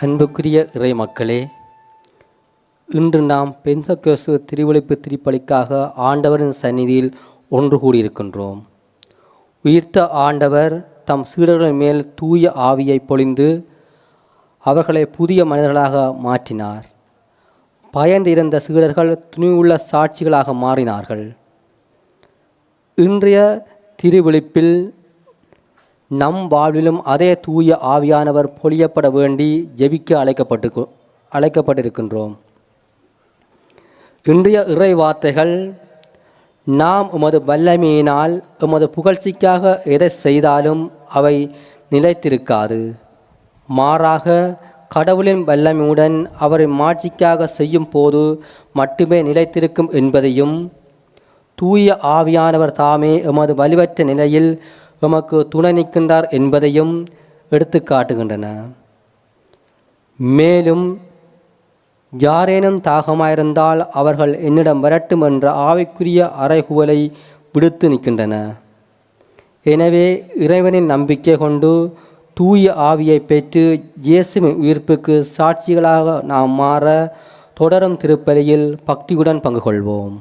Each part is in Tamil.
அன்புக்குரிய இறை மக்களே, இன்று நாம் பெந்தகோஸ்து திருவிழிப்பு திருப்பலிக்காக ஆண்டவரின் சந்நிதியில் ஒன்று கூடியிருக்கின்றோம். உயிர்த்த ஆண்டவர் தம் சீடர்கள் மேல் தூய ஆவியை பொழிந்து அவர்களை புதிய மனிதர்களாக மாற்றினார். பயந்து இருந்த சீடர்கள் துணிவுள்ள சாட்சிகளாக மாறினார்கள். இன்றைய திருவிழிப்பில் நம் வாழ்விலும் அதே தூய ஆவியானவர் பொழியப்பட வேண்டி ஜெபிக்க அழைக்கப்பட்டிருக்கின்றோம். இன்றைய இறை வார்த்தைகள், நாம் உமது வல்லமையினால் உமது புகழ்ச்சிக்காக எதை செய்தாலும் அவை நிலைத்திருக்காது. மாறாக கடவுளின் வல்லமையுடன் அவரை மாட்சிக்காக செய்யும் போது மட்டுமே நிலைத்திருக்கும் என்பதையும், தூய ஆவியானவர் தாமே எமது வலுவற்ற நிலையில் எமக்கு துணை நிற்கின்றார் என்பதையும் எடுத்து காட்டுகின்றன. மேலும் யாரேனும் தாகமாயிருந்தால் அவர்கள் என்னிடம் வரட்டும் என்ற ஆவிக்குரிய அறைகூவலை விடுத்து நிற்கின்றன. எனவே இறைவனின் நம்பிக்கை கொண்டு தூய ஆவியை பெற்று இயேசுவின் உயிர்ப்புக்கு சாட்சிகளாக நாம் மாற தொடரும் திருப்பலியில் பக்தியுடன் பங்கு கொள்வோம்.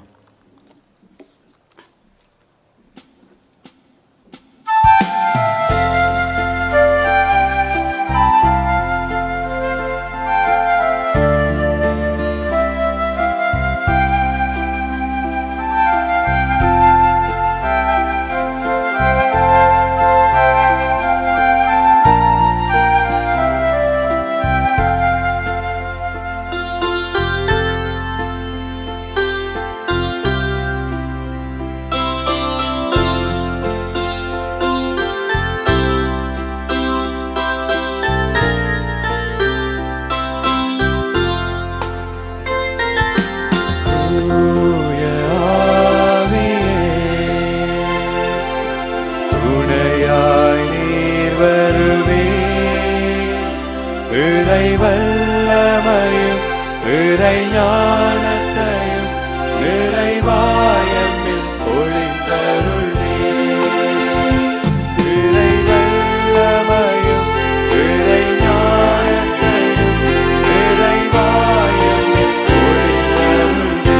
வல்லமையும் இறைஞானத்தையும் நிறைவாயமில் பொழிந்தருளே. இறை வல்லமையும் இறைஞானத்தையும் நிறைவாயமில் பொழிந்தருளே.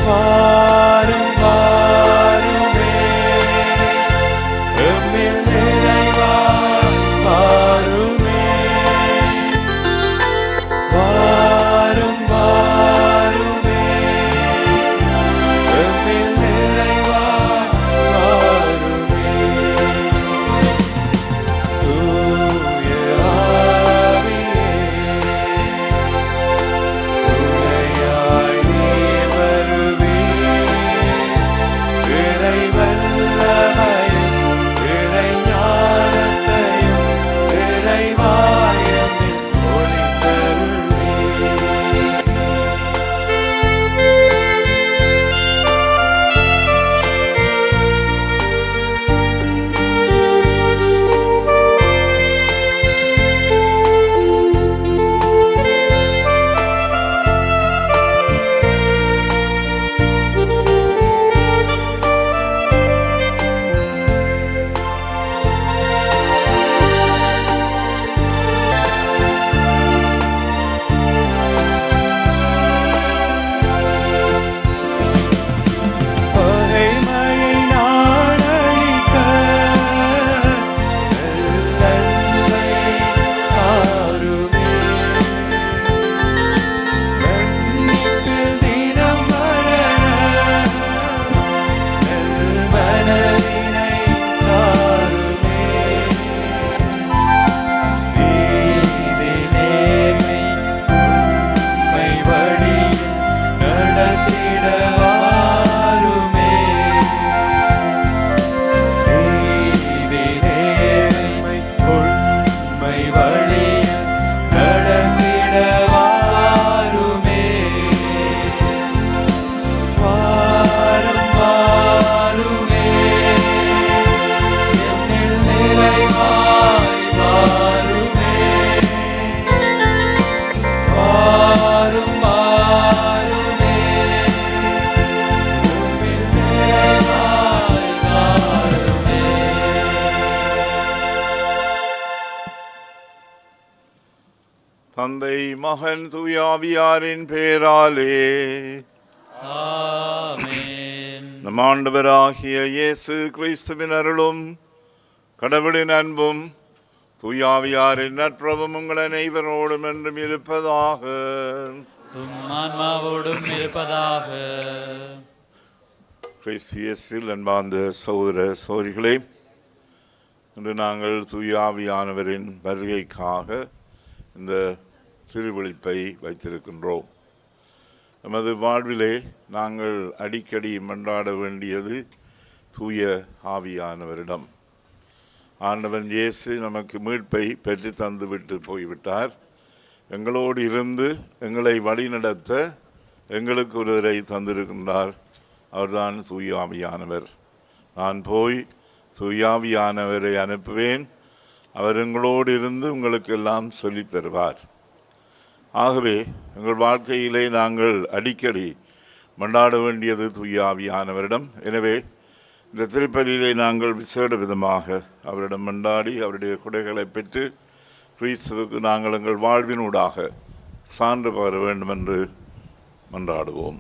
வாரும் வாருமே எம்மில் நிறைவா வாருமே. தந்தை மகன் தூயாவியாரின் பேராலே ஆமென். நம் ஆண்டவராகிய இயேசு கிறிஸ்துவின் அருளும் கடவுளின் அன்பும் தூயாவியாரின் நட்புறவும் உங்கள் அனைவரோடும் என்றும் இருப்பதாக. உம் ஆன்மாவோடும் இருப்பதாக. கிறிஸ்து இயேசுவில் அன்பார்ந்த சகோதர சகோதரிகளே, இன்று நாங்கள் தூயாவியானவரின் வருகைக்காக இந்த திருவிழிப்பை வைத்திருக்கின்றோம். நமது வாழ்விலே நாங்கள் அடிக்கடி மன்றாட வேண்டியது தூய ஆவியானவரிடம். ஆண்டவன் இயேசு நமக்கு மீட்பை பெற்று தந்து விட்டு போய்விட்டார். எங்களோடு இருந்து எங்களை வழிநடத்த எங்களுக்கு ஒருவரை தந்திருக்கின்றார். அவர்தான் தூய ஆவியானவர். நான் போய் தூயாவியானவரை அனுப்புவேன், அவர் எங்களோடு இருந்து உங்களுக்கு எல்லாம் சொல்லித் தருவார். ஆகவே எங்கள் வாழ்க்கையிலே நாங்கள் அடிக்கடி மன்றாட வேண்டியது தூயாவியானவரிடம். எனவே இந்த திருப்பலியிலே நாங்கள் விசேட விதமாக அவரிடம் மன்றாடி அவருடைய கொடைகளை பெற்று கிறிஸ்துவுக்கு நாங்கள் எங்கள் வாழ்வினூடாக சான்று பெற வேண்டும் என்று மன்றாடுவோம்.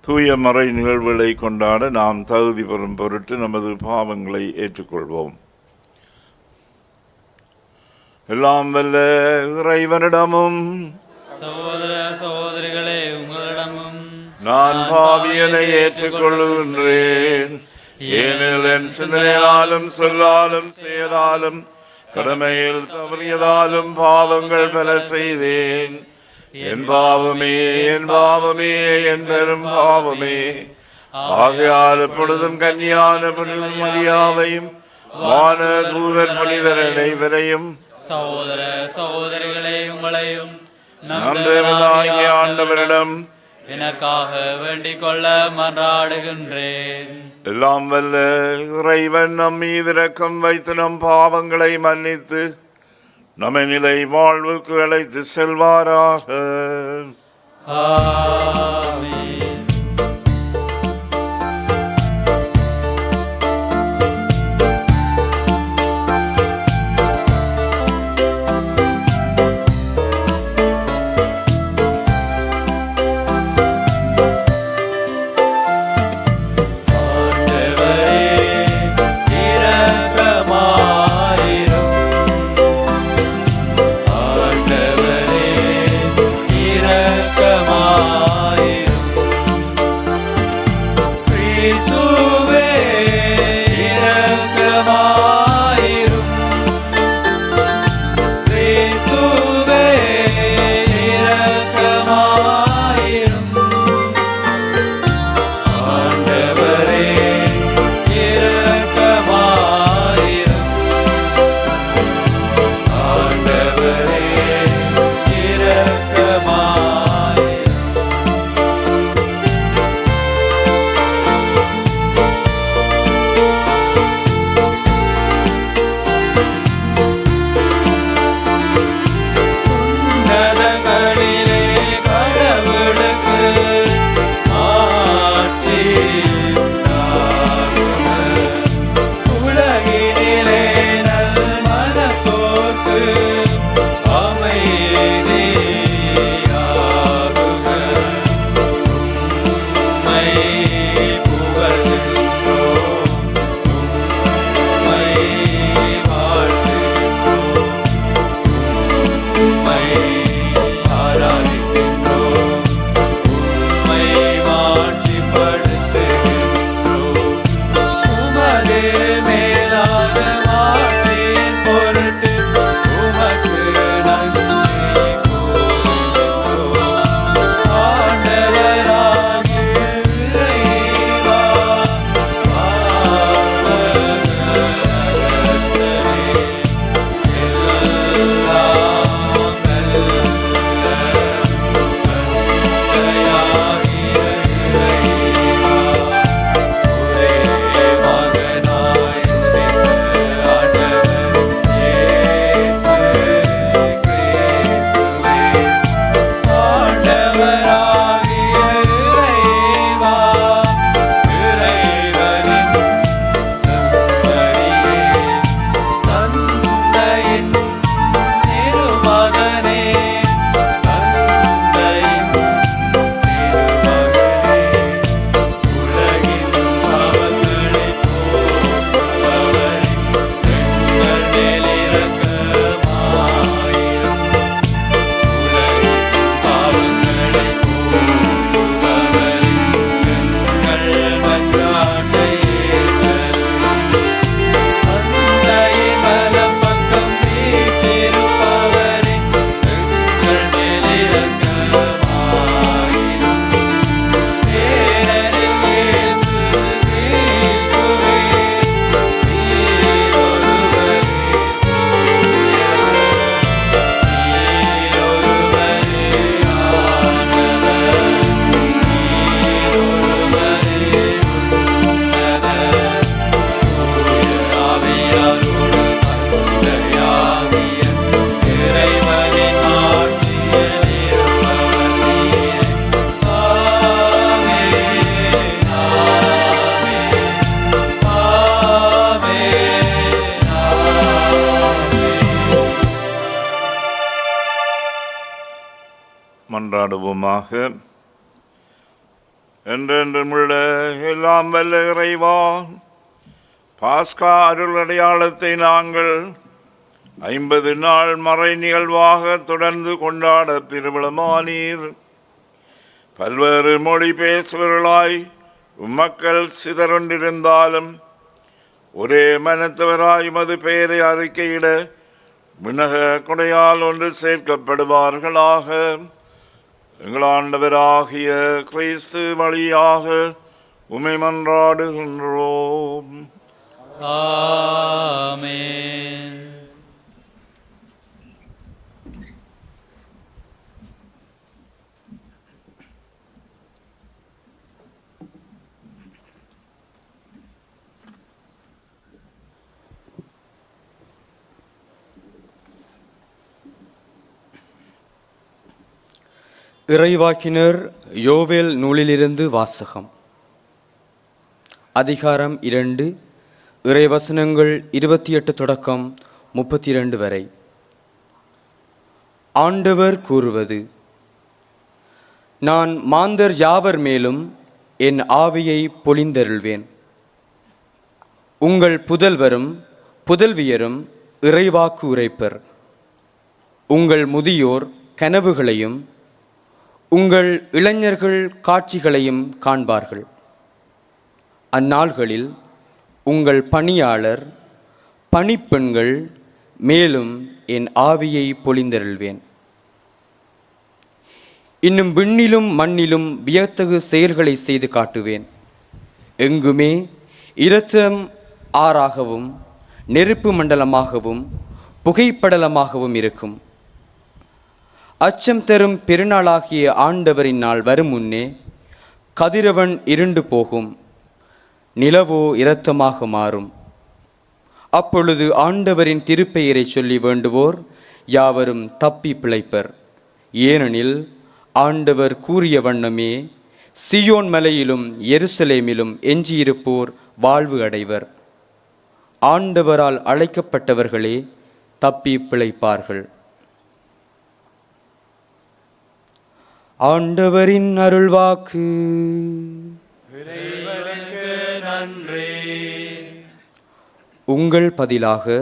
தூய மறை நிகழ்வுகளை கொண்டாட நாம் தகுதி பெறும் பொருட்டு நமது பாவங்களை ஏற்றுக்கொள்வோம். எல்லாம் வல்ல இறைவனிடமும் சகோதர சகோதரிகளே, உங்களிடமும் நான் பாவியனை ஏற்றுக்கொள்கின்றேன். ஏனெனில் என் சிந்தனையாலும் சொல்லாலும் செயலாலும் கடமையில் தவறியதாலும் பாவங்கள் பல செய்தேன். என் பாவமே, என் பாவமே, என் பெரும் பாவமே. ஆகையால் எப்பொழுதும் கன்னியான புனித மரியாதையும் வான தூதர் புனிதர் அனைவரையும் சகோதர சகோதரிகளே, உங்களையும் நம் தேவனாகிய ஆண்டவரிடம் எனக்காக வேண்டிக் கொள்ள மன்றாடுகின்றேன். எல்லாம் வல்ல இறைவன் நம் மீது இரக்கம் வைத்து நம் பாவங்களை மன்னித்து நம்மை நிலை வாழ்வுக்கு அழைத்து செல்வாராக. ஆமென். ஆண்டவரே இரக்கமாயிரும். மன்றாடுவோமாக. என்றென்றுமுள்ள எல்லாம் வல்ல இறைவா, பாஸ்கா அருள் அடையாளத்தை நாங்கள் 50 நாள் மறை நிகழ்வாக தொடர்ந்து கொண்டாட திருவிழமானீர். பல்வேறு மொழி பேசுவர்களாய் உம்மக்கள் சிதறொன்றிருந்தாலும் ஒரே மனத்தவராய் உமது பெயரை அறிக்கையிட விண்ணக கொடையால் ஒன்று சேர்க்கப்படுவார்களாக. எங்கள் ஆண்டவராகிய கிறிஸ்து வழியாக உம்மை மன்றாடுகின்றோம். ஆமென். இறைவாக்கினர் யோவேல் நூலிலிருந்து வாசகம். அதிகாரம் 2, இறைவசனங்கள் 28 தொடக்கம் 32 வரை. ஆண்டவர் கூறுவது: நான் மாந்தர் யாவர் மேலும் என் ஆவியை பொழிந்தருள்வேன். உங்கள் புதல்வரும் புதல்வியரும் இறைவாக்கு உரைப்பர். உங்கள் முதியோர் கனவுகளையும் உங்கள் இளைஞர்கள் காட்சிகளையும் காண்பார்கள். அந்நாள்களில் உங்கள் பணியாளர் பணிப்பெண்கள் மேலும் என் ஆவியை பொழிந்தருள்வேன். இன்னும் விண்ணிலும் மண்ணிலும் வியத்தகு செயல்களை செய்து காட்டுவேன். எங்குமே இரத்தம் ஆறாகவும் நெருப்பு மண்டலமாகவும் புகைப்படலமாகவும் இருக்கும். அச்சம் தரும் பெருநாளாகிய ஆண்டவரின் நாள் வரும் முன்னே கதிரவன் இருண்டு போகும், நிலவோ இரத்தமாக மாறும். அப்பொழுது ஆண்டவரின் திருப்பெயரை சொல்லி வேண்டுவோர் யாவரும் தப்பி பிழைப்பர். ஏனெனில் ஆண்டவர் கூறிய வண்ணமே சியோன் மலையிலும் எருசலேமிலும் எஞ்சியிருப்போர் வாழ்வு அடைவர். ஆண்டவரால் அழைக்கப்பட்டவர்களே தப்பி பிழைப்பார்கள். ஆண்டவரின் அருள்வாக்கு. இறைவனுக்கு நன்றி. உங்கள் பதிலாக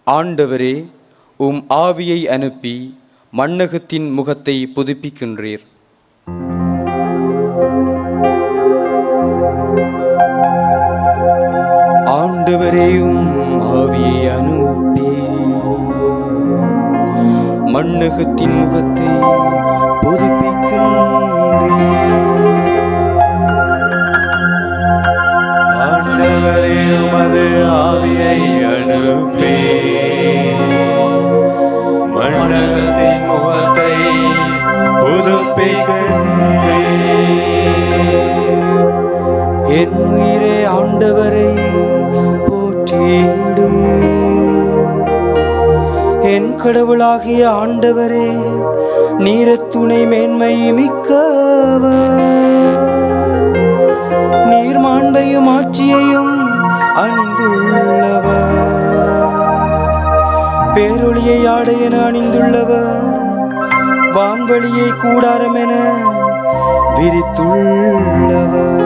ஆண்டவரே உம் ஆவியை அனுப்பி மண்ணகத்தின் முகத்தை புதுப்பிக்கின்றீர். ஆண்டவரே உம் ஆவியை அனுப்பி மண்ணகத்தின் முகத்தை ஆண்டவரே உமது ஆவியை அனுப்பி மண்ணகத்தின் முகத்தை புதுப்பிக்கின்றீர். என் உயிரே ஆண்டவரை போற்றிடு. என் கடவுளாகிய ஆண்டவரே நீர் துணை மேன்மை மிக்கவர். நீர் மாண்பையும் ஆட்சியையும் அணிந்துள்ளவர். பேரொளியை ஆடை என அணிந்துள்ளவர். வான்வழியை கூடாரம் என விரித்துள்ளவர்.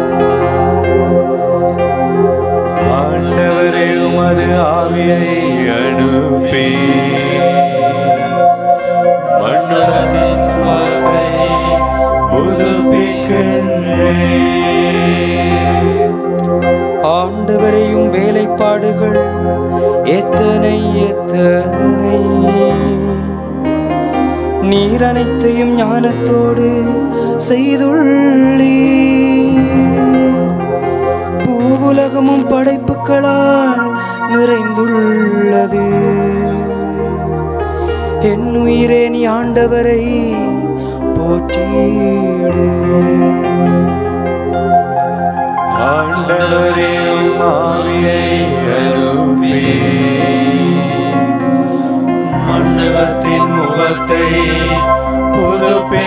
ஆண்டவரே உமது ஆவியை அனுப்பி மண்ணகத்தின் முகத்தை புதுப்பிக்கின்றீர். ஆண்டவரையும் வேலைப்பாடுகள் எத்தனை எத்தனை. நீர் அனைத்தையும் ஞானத்தோடு செய்துள்ளீர். பூவுலகமும் படைப்புகளால் நிறைந்துள்ளது. என் உயிரே நீ ஆண்டவரை போற்றிடு. ஆண்டவரே உம் ஆவியை அனுப்பி மண்ணகத்தின் முகத்தை புதுப்பிக்கின்றீர்.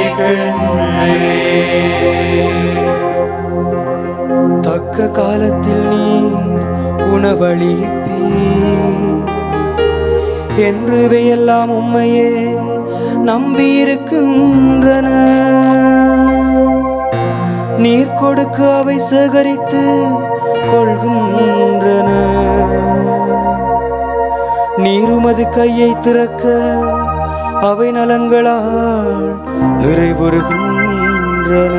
தக்க காலத்தில் நீர் உணவளிப்பீர். என்றுவையெல்லாம் உம்மையே நம்பியிருக்கின்றன. நீர் கொடுக்க அவை சேகரித்து கொள்கின்றன. நீர் உமது கையை திறக்க அவை நலன்களால் நிறைவுறுகின்றன.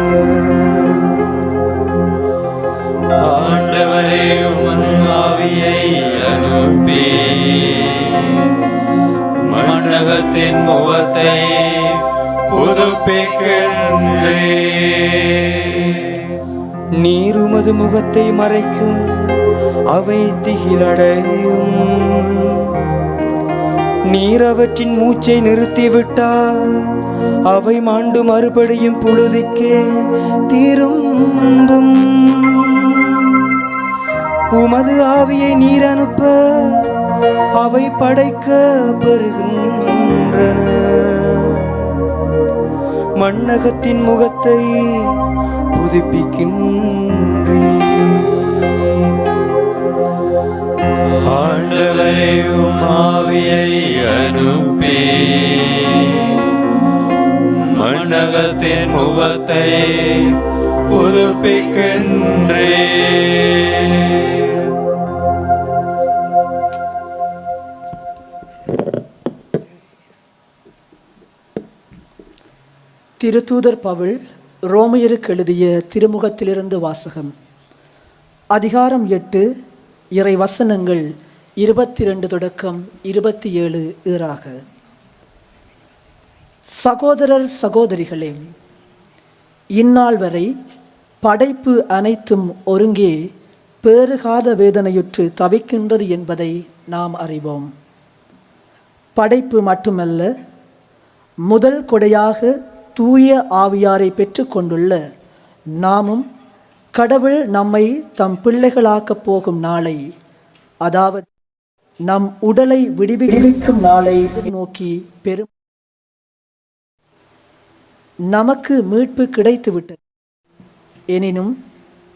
ஆண்டவரே உமது ஆவியை அனுப்பி மண்ணகத்தின் முகத்தை புதுப்பிக்கின்றீர். நீர் உமது முகத்தை மறைக்க அவை திகிலடையும். நீர் அவற்றின் மூச்சை நிறுத்திவிட்டால் அவை மாண்டு மறுபடியும் புழுதிக்கே திரும்பும். உமது ஆவியை நீர் அனுப்ப அவை படைக்க பெறுகின்றன. மண்ணகத்தின் முகத்தை புதுப்பிக்கின்றீர். ஆண்டவரே உம் ஆவியை அனுப்பி மண்ணகத்தின் முகத்தை புதுப்பிக்கின்றீர். திருத்தூதர் பவுல் ரோமையருக்கு எழுதிய திருமுகத்திலிருந்து வாசகம். அதிகாரம் 8 இறை வசனங்கள் 22 தொடக்கம் 27 ஈறாக. சகோதரர் சகோதரிகளே, இந்நாள் வரை படைப்பு அனைத்தும் ஒருங்கே பேறுகாத வேதனையுற்று தவிக்கின்றது என்பதை நாம் அறிவோம். படைப்பு மட்டுமல்ல, முதல் கொடையாக தூய ஆவியாரை பெற்றுக்கொண்டுள்ள நாமும் கடவுள் நம்மை தம் பிள்ளைகளாக்கப் போகும் நாளை, அதாவது நம் உடலை விடுவிக்கும் நாளை நோக்கி பெரும் நமக்கு மீட்பு கிடைத்துவிட்டது. எனினும்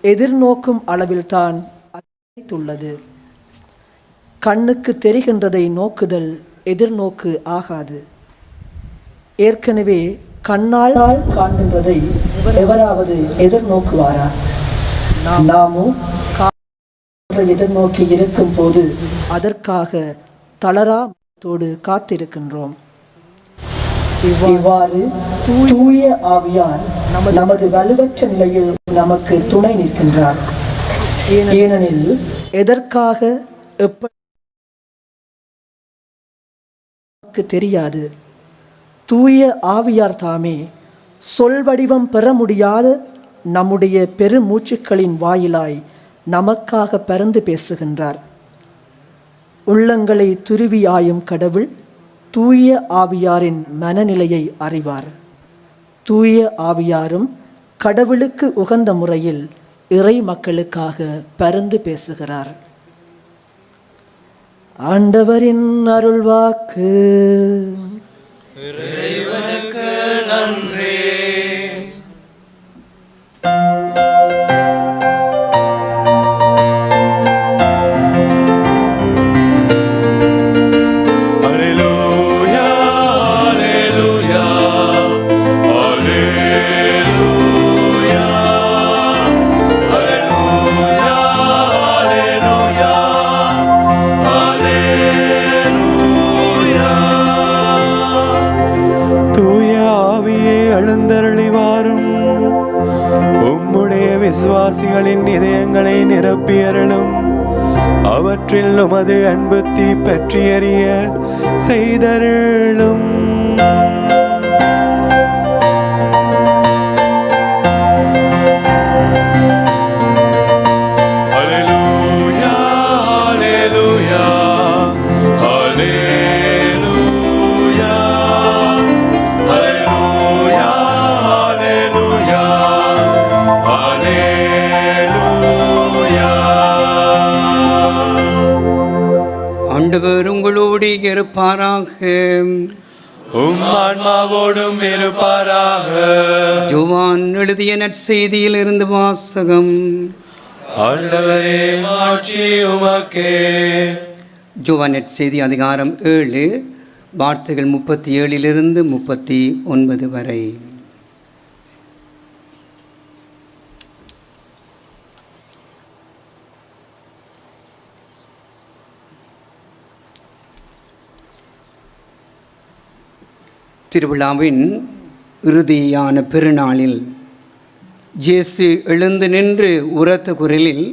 எதிர்நோக்கும் அளவில்தான் கிடைத்துள்ளது. கண்ணுக்கு தெரிகின்றதை நோக்குதல் எதிர்நோக்கு ஆகாது. ஏற்கனவே கண்ணால் காண்கின்றதை எவராவது எதிர்நோக்குவாரா? நாமும் எதிர்நோக்கி இருக்கும் போது அதற்காக தளராமத்தோடு காத்திருக்கின்றோம். இவ்வாறு தூய ஆவியார் நமது வலுவற்ற நிலையில் நமக்கு துணை நிற்கின்றார். ஏனெனில் எதற்காக எப்படி தெரியாது. தூய ஆவியார் தாமே சொல் வடிவம் பெற முடியாத நம்முடைய பெருமூச்சுக்களின் வாயிலாய் நமக்காக பரந்து பேசுகின்றார். உள்ளங்களை துருவி ஆயும் கடவுள் தூய ஆவியாரின் மனநிலையை அறிவார். தூய ஆவியாரும் கடவுளுக்கு உகந்த முறையில் இறை மக்களுக்காக பரந்து பேசுகிறார். ஆண்டவரின் அருள்வாக்கு. இறைவனுக்கு நன்றி. விசுவாசிகளின் இதயங்களை நிரப்பியருளும். அவற்றில் உமது அன்பு தீ பற்றி எறிய செய்தருளும். ஆண்டவர் உங்களோடு இருப்பாராக. உம் ஆன்மாவோடும் இருப்பாராக. யோவான் எழுதிய நற்செய்தியில் இருந்து வாசகம். ஆண்டவரே மாட்சி உமக்கே. யோவான் நற்செய்தி அதிகாரம் 7 வார்த்தைகள் 37 39 வரை. திருவிழாவின் இறுதியான பெருநாளில் இயேசு எழுந்து நின்று உரத்த குரலில்,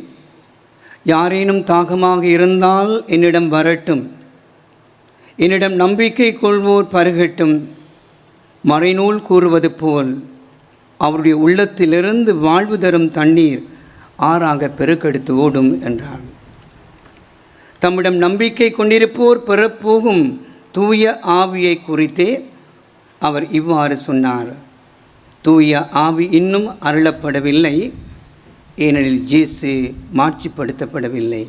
யாரேனும் தாகமாக இருந்தால் என்னிடம் வரட்டும், என்னிடம் நம்பிக்கை கொள்வோர் பருகட்டும், மறைநூல் கூறுவது போல் அவருடைய உள்ளத்திலிருந்து வாழ்வு தரும் தண்ணீர் ஆறாக பெருக்கெடுத்து ஓடும் என்றார். தம்மிடம் நம்பிக்கை கொண்டிருப்போர் பெறப்போகும் தூய ஆவியை குறித்தே அவர் இவ்வாறு சொன்னார். தூய ஆவி இன்னும் அருளப்படவில்லை, ஏனெனில் இயேசு மாட்சிப்படுத்தப்படவில்லை.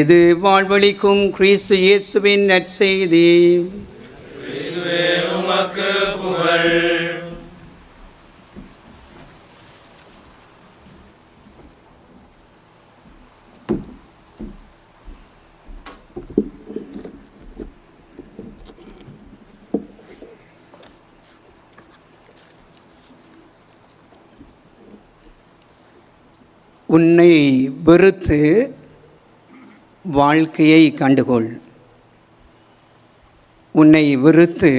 இது வாழ்வளிக்கும் கிறிஸ்து இயேசுவின் நற்செய்தி. உமக்கு புகழ். உன்னை வெறுத்து வாழ்க்கையை கண்டுகொள். உன்னை வெறுத்து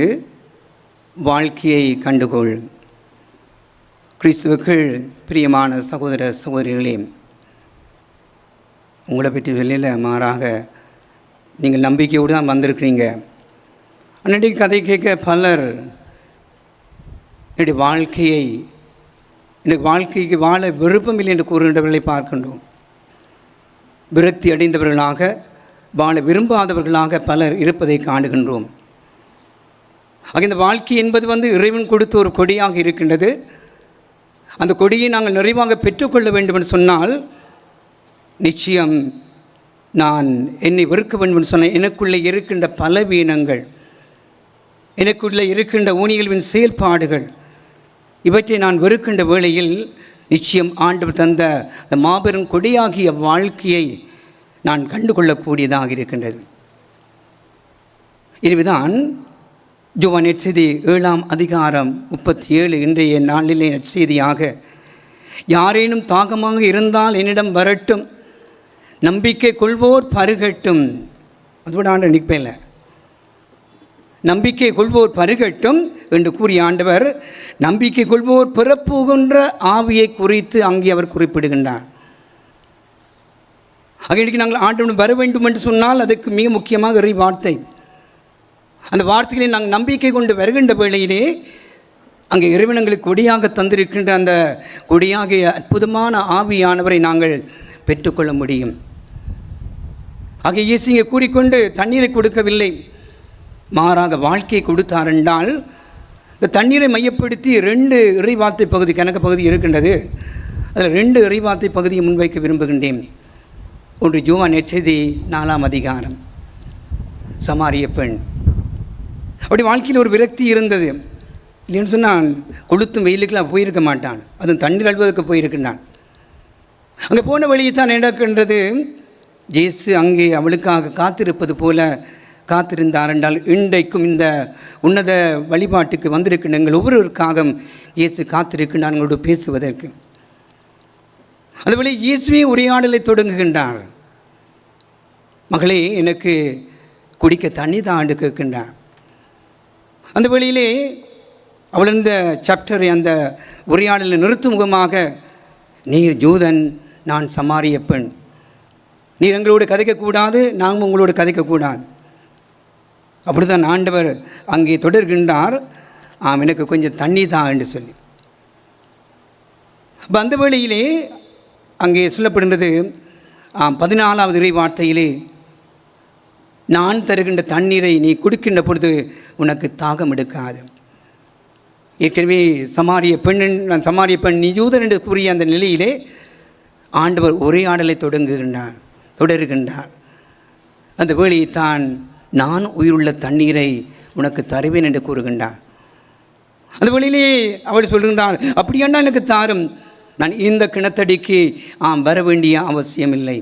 வாழ்க்கையை கண்டுகொள். கிறிஸ்துவுக்குள் பிரியமான சகோதர சகோதரிகளே, உங்களை பற்றி வெளியில் மாறாக நீங்கள் நம்பிக்கையோடு தான் வந்திருக்கிறீங்க. அன்றைக்கு கதை கேட்க பலர் என்னுடைய வாழ்க்கையை, எனக்கு வாழ்க்கைக்கு வாழ விருப்பமில்லை என்று கூறுகின்றவர்களை பார்க்கின்றோம். விரக்தி அடைந்தவர்களாக, வாழ விரும்பாதவர்களாக பலர் இருப்பதை காணுகின்றோம். ஆக இந்த வாழ்க்கை என்பது இறைவன் கொடுத்த ஒரு கொடியாக இருக்கின்றது. அந்த கொடியை நாங்கள் நிறைவாக பெற்றுக்கொள்ள வேண்டும் என்று சொன்னால், நிச்சயம் நான் என்னை வெறுக்க வேண்டும் என்று சொன்ன எனக்குள்ளே இருக்கின்ற பலவீனங்கள், எனக்குள்ளே இருக்கின்ற ஊனியல்வின் செயல்பாடுகள், இவற்றை நான் வெறுக்கின்ற வேளையில் நிச்சயம் ஆண்டவர் தந்த அந்த மாபெரும் கொடியாகிய வாழ்க்கையை நான் கண்டுகொள்ளக்கூடியதாக இருக்கின்றது. இதுதான் யோவான் நற்செய்தி 7ஆம் அதிகாரம் 37 இன்றைய நாளிலே நற்செய்தியாக, யாரேனும் தாகமாக இருந்தால் என்னிடம் வரட்டும், நம்பிக்கை கொள்வோர் பருகட்டும். அதுபோல ஆண்டு நிற்பேல, நம்பிக்கை கொள்வோர் பருகட்டும் என்று கூறிய ஆண்டவர் நம்பிக்கை கொள்வோர் பெறப்போகின்ற ஆவியை குறித்து அங்கே அவர் குறிப்பிடுகின்றார். இன்றைக்கு நாங்கள் ஆண்டவன் வர வேண்டும் என்று சொன்னால் அதுக்கு மிக முக்கியமாக இறை வார்த்தை. அந்த வார்த்தைகளை நாங்கள் நம்பிக்கை கொண்டு வருகின்ற வேளையிலே அங்கே இறைவனங்களுக்கு கொடியாக தந்திருக்கின்ற அந்த கொடியாகிய அற்புதமான ஆவியானவரை நாங்கள் பெற்றுக்கொள்ள முடியும். ஆகிய இயேசு இங்கே கூறிக்கொண்டு தண்ணீரை கொடுக்கவில்லை, மாறாக வாழ்க்கையை கொடுத்தார் என்றால், இந்த தண்ணீரை மையப்படுத்தி 2 இறைவார்த்தை பகுதி, கணக்கு பகுதி இருக்கின்றது. அதில் 2 இறைவார்த்தை பகுதியை முன்வைக்க விரும்புகின்றேன். ஒன்று யோவான் நற்செய்தி 4ஆம் அதிகாரம், சமாரிய பெண். அப்படி வாழ்க்கையில் ஒரு விரக்தி இருந்தது. இல்லைன்னு சொன்னால் கொளுத்தும் வெயிலுக்கெல்லாம் போயிருக்க மாட்டான், அதுவும் தண்ணீர் அழுவதற்கு போயிருக்கின்றான். அங்கே போன வழியை தான் நடக்கின்றது. இயேசு அங்கே அவளுக்காக காத்திருப்பது போல காத்திருந்தார் என்றால், இன்றைக்கும் இந்த உன்னத வழிபாட்டுக்கு வந்திருக்கின்ற எங்கள் ஒவ்வொருவருக்காக இயேசு காத்திருக்கின்றார் எங்களோடு பேசுவதற்கு. அந்த வழி இயேசுவே உரையாடலை தொடங்குகின்றார். மகளே, எனக்கு குடிக்க தண்ணி தான் கேட்கின்றார். அந்த வழியிலே அவள் இந்த சாப்டரை, அந்த உரையாடலை நிறுத்தும் முகமாக, நீர் ஜூதன், நான் சமாரிய பெண், நீர் எங்களோடு கதைக்கக்கூடாது, நாங்கள் உங்களோடு கதைக்கக்கூடாது. அப்படி தான் ஆண்டவர் அங்கே தொடர்கின்றார், எனக்கு கொஞ்சம் தண்ணி தான் என்று சொல்லி. அப்போ அந்த வேளையிலே அங்கே சொல்லப்படுகின்றது 14வது இறை வார்த்தையிலே, நான் தருகின்ற தண்ணீரை நீ குடிக்கின்ற பொழுது உனக்கு தாகம் எடுக்காது. ஏற்கனவே சமாரிய பெண் நீ யூதன் என்று கூறிய அந்த நிலையிலே ஆண்டவர் உரையாடலை தொடருகின்றார். அந்த வேளையை தான் நான் உயிருள்ள தண்ணீரை உனக்கு தருவேன் என்று கூறுகின்றார். அந்த வழியிலே அவள் சொல்கின்றாள், அப்படியாண்டா எனக்கு தாரும், நான் இந்த கிணத்தடிக்கு வர வேண்டிய அவசியமில்லை,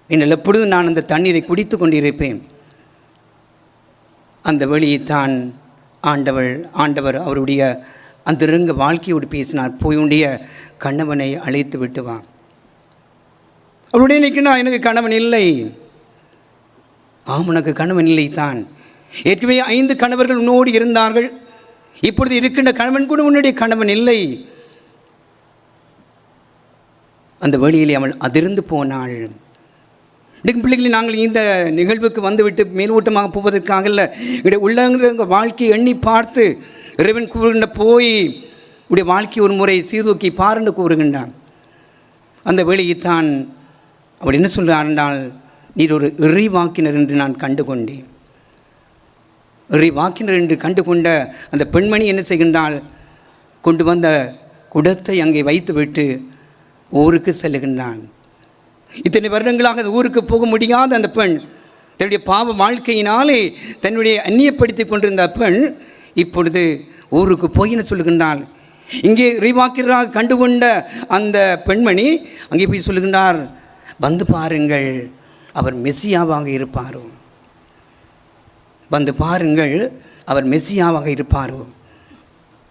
என்னால் எப்பொழுதும் நான் அந்த தண்ணீரை குடித்து கொண்டிருப்பேன். அந்த வழியைத்தான் ஆண்டவர் அவருடைய அந்த ரங்க வாழ்க்கையோடு பேசினார். போய் உடைய கணவனை அழைத்து விட்டு வா. அவருடைய நிற்கினா எனக்கு கணவன் இல்லை. உனக்கு கணவன் இல்லை தான். ஏற்கனவே 5 கணவர்கள் உன்னோடு இருந்தார்கள். இப்பொழுது இருக்கின்ற கணவன் கூட உன்னுடைய கணவன் இல்லை. அந்த வழியிலே அவள் அதிர்ந்து போனாள். பிள்ளைகளை நாங்கள் இந்த நிகழ்வுக்கு வந்துவிட்டு மேலோட்டமாக போவதற்காக இல்லை, எங்களுடைய உள்ளங்க வாழ்க்கையை எண்ணி பார்த்து இறைவன் கூறுகின்ற போய் உடைய வாழ்க்கை ஒரு முறை சீர்தூக்கி பாருன்னு கூறுகின்றான். அந்த வேளையைத்தான் அவள் என்ன சொல்கிறார் என்றால், நீர் ஒரு இறைவாக்கினர் என்று நான் கண்டு கொண்டேன். இறைவாக்கினர் என்று கண்டு கொண்ட அந்த பெண்மணி என்ன செய்கின்றாள், கொண்டு வந்த குடத்தை அங்கே வைத்துவிட்டு ஊருக்கு செல்லுகின்றான். இத்தனை வருடங்களாக அந்த ஊருக்கு போக முடியாத அந்த பெண், தன்னுடைய பாவ வாழ்க்கையினாலே தன்னுடைய அந்நியப்படுத்தி கொண்டிருந்த பெண் இப்பொழுது ஊருக்கு போய் என்ன சொல்லுகின்றாள். இங்கே இறைவாக்கினராக கண்டுகொண்ட அந்த பெண்மணி அங்கே போய் சொல்லுகின்றார், வந்து பாருங்கள், அவர் மெசியாவாக இருப்பாரோ, வந்து பாருங்கள், அவர் மெசியாவாக இருப்பாரோ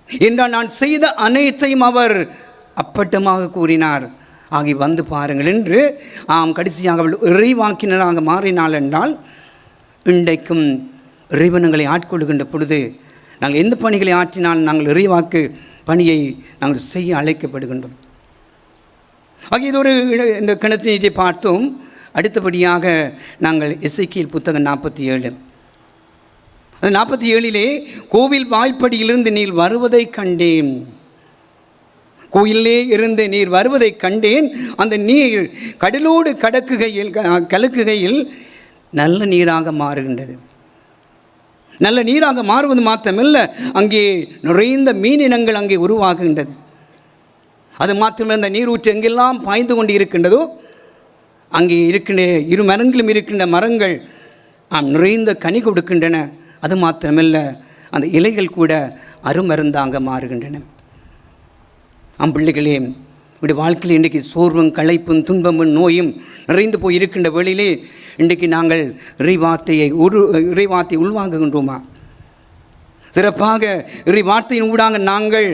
என்றால் நான் செய்த அனைத்தையும் அவர் அப்பட்டமாக கூறினார். ஆகி வந்து பாருங்கள் என்று கடைசியாக அவள் இறைவாக்கினராக மாறினாள் என்றால், இன்றைக்கும் இறைவனங்களை ஆட்கொள்கின்ற பொழுது நாங்கள் எந்த பணிகளை ஆற்றினால் நாங்கள் இறைவாக்கு பணியை நாங்கள் செய்ய அழைக்கப்படுகின்றோம். ஆக இது ஒரு இந்த கிணத்து நீரை பார்த்தோம். அடுத்தபடியாக நாங்கள் எசேக்கியேல் புத்தகம் 47 அந்த 47 கோவில் வாய்ப்படியிலிருந்து நீர் வருவதை கண்டேன். கோயிலே இருந்து நீர் வருவதை கண்டேன். அந்த நீர் கடலோடு கலக்குகையில் நல்ல நீராக மாறுகின்றது. நல்ல நீராக மாறுவது மாத்திரமல்ல, அங்கே நிறைந்த மீனினங்கள் அங்கே உருவாகுகின்றது. அது மாத்திரமல்ல, அந்த நீரூற்று எங்கெல்லாம் பாய்ந்து கொண்டு இருக்கின்றதோ அங்கே இருக்கின்ற 2 மரங்களும் இருக்கின்ற மரங்கள் நிறைந்த கனி கொடுக்கின்றன. அது மாத்திரமல்ல, அந்த இலைகள் கூட அருமருந்தாக மாறுகின்றன. பிள்ளைகளே, இப்படி வாழ்க்கையில் இன்றைக்கு சோர்வும் களைப்பும் துன்பமும் நோயும் நிறைந்து போய் இருக்கின்ற வேளையிலே இன்றைக்கு நாங்கள் இறைவார்த்தையை உள்வாங்குகின்றோமா? சிறப்பாக இறைவார்த்தையின் ஊடாக நாங்கள்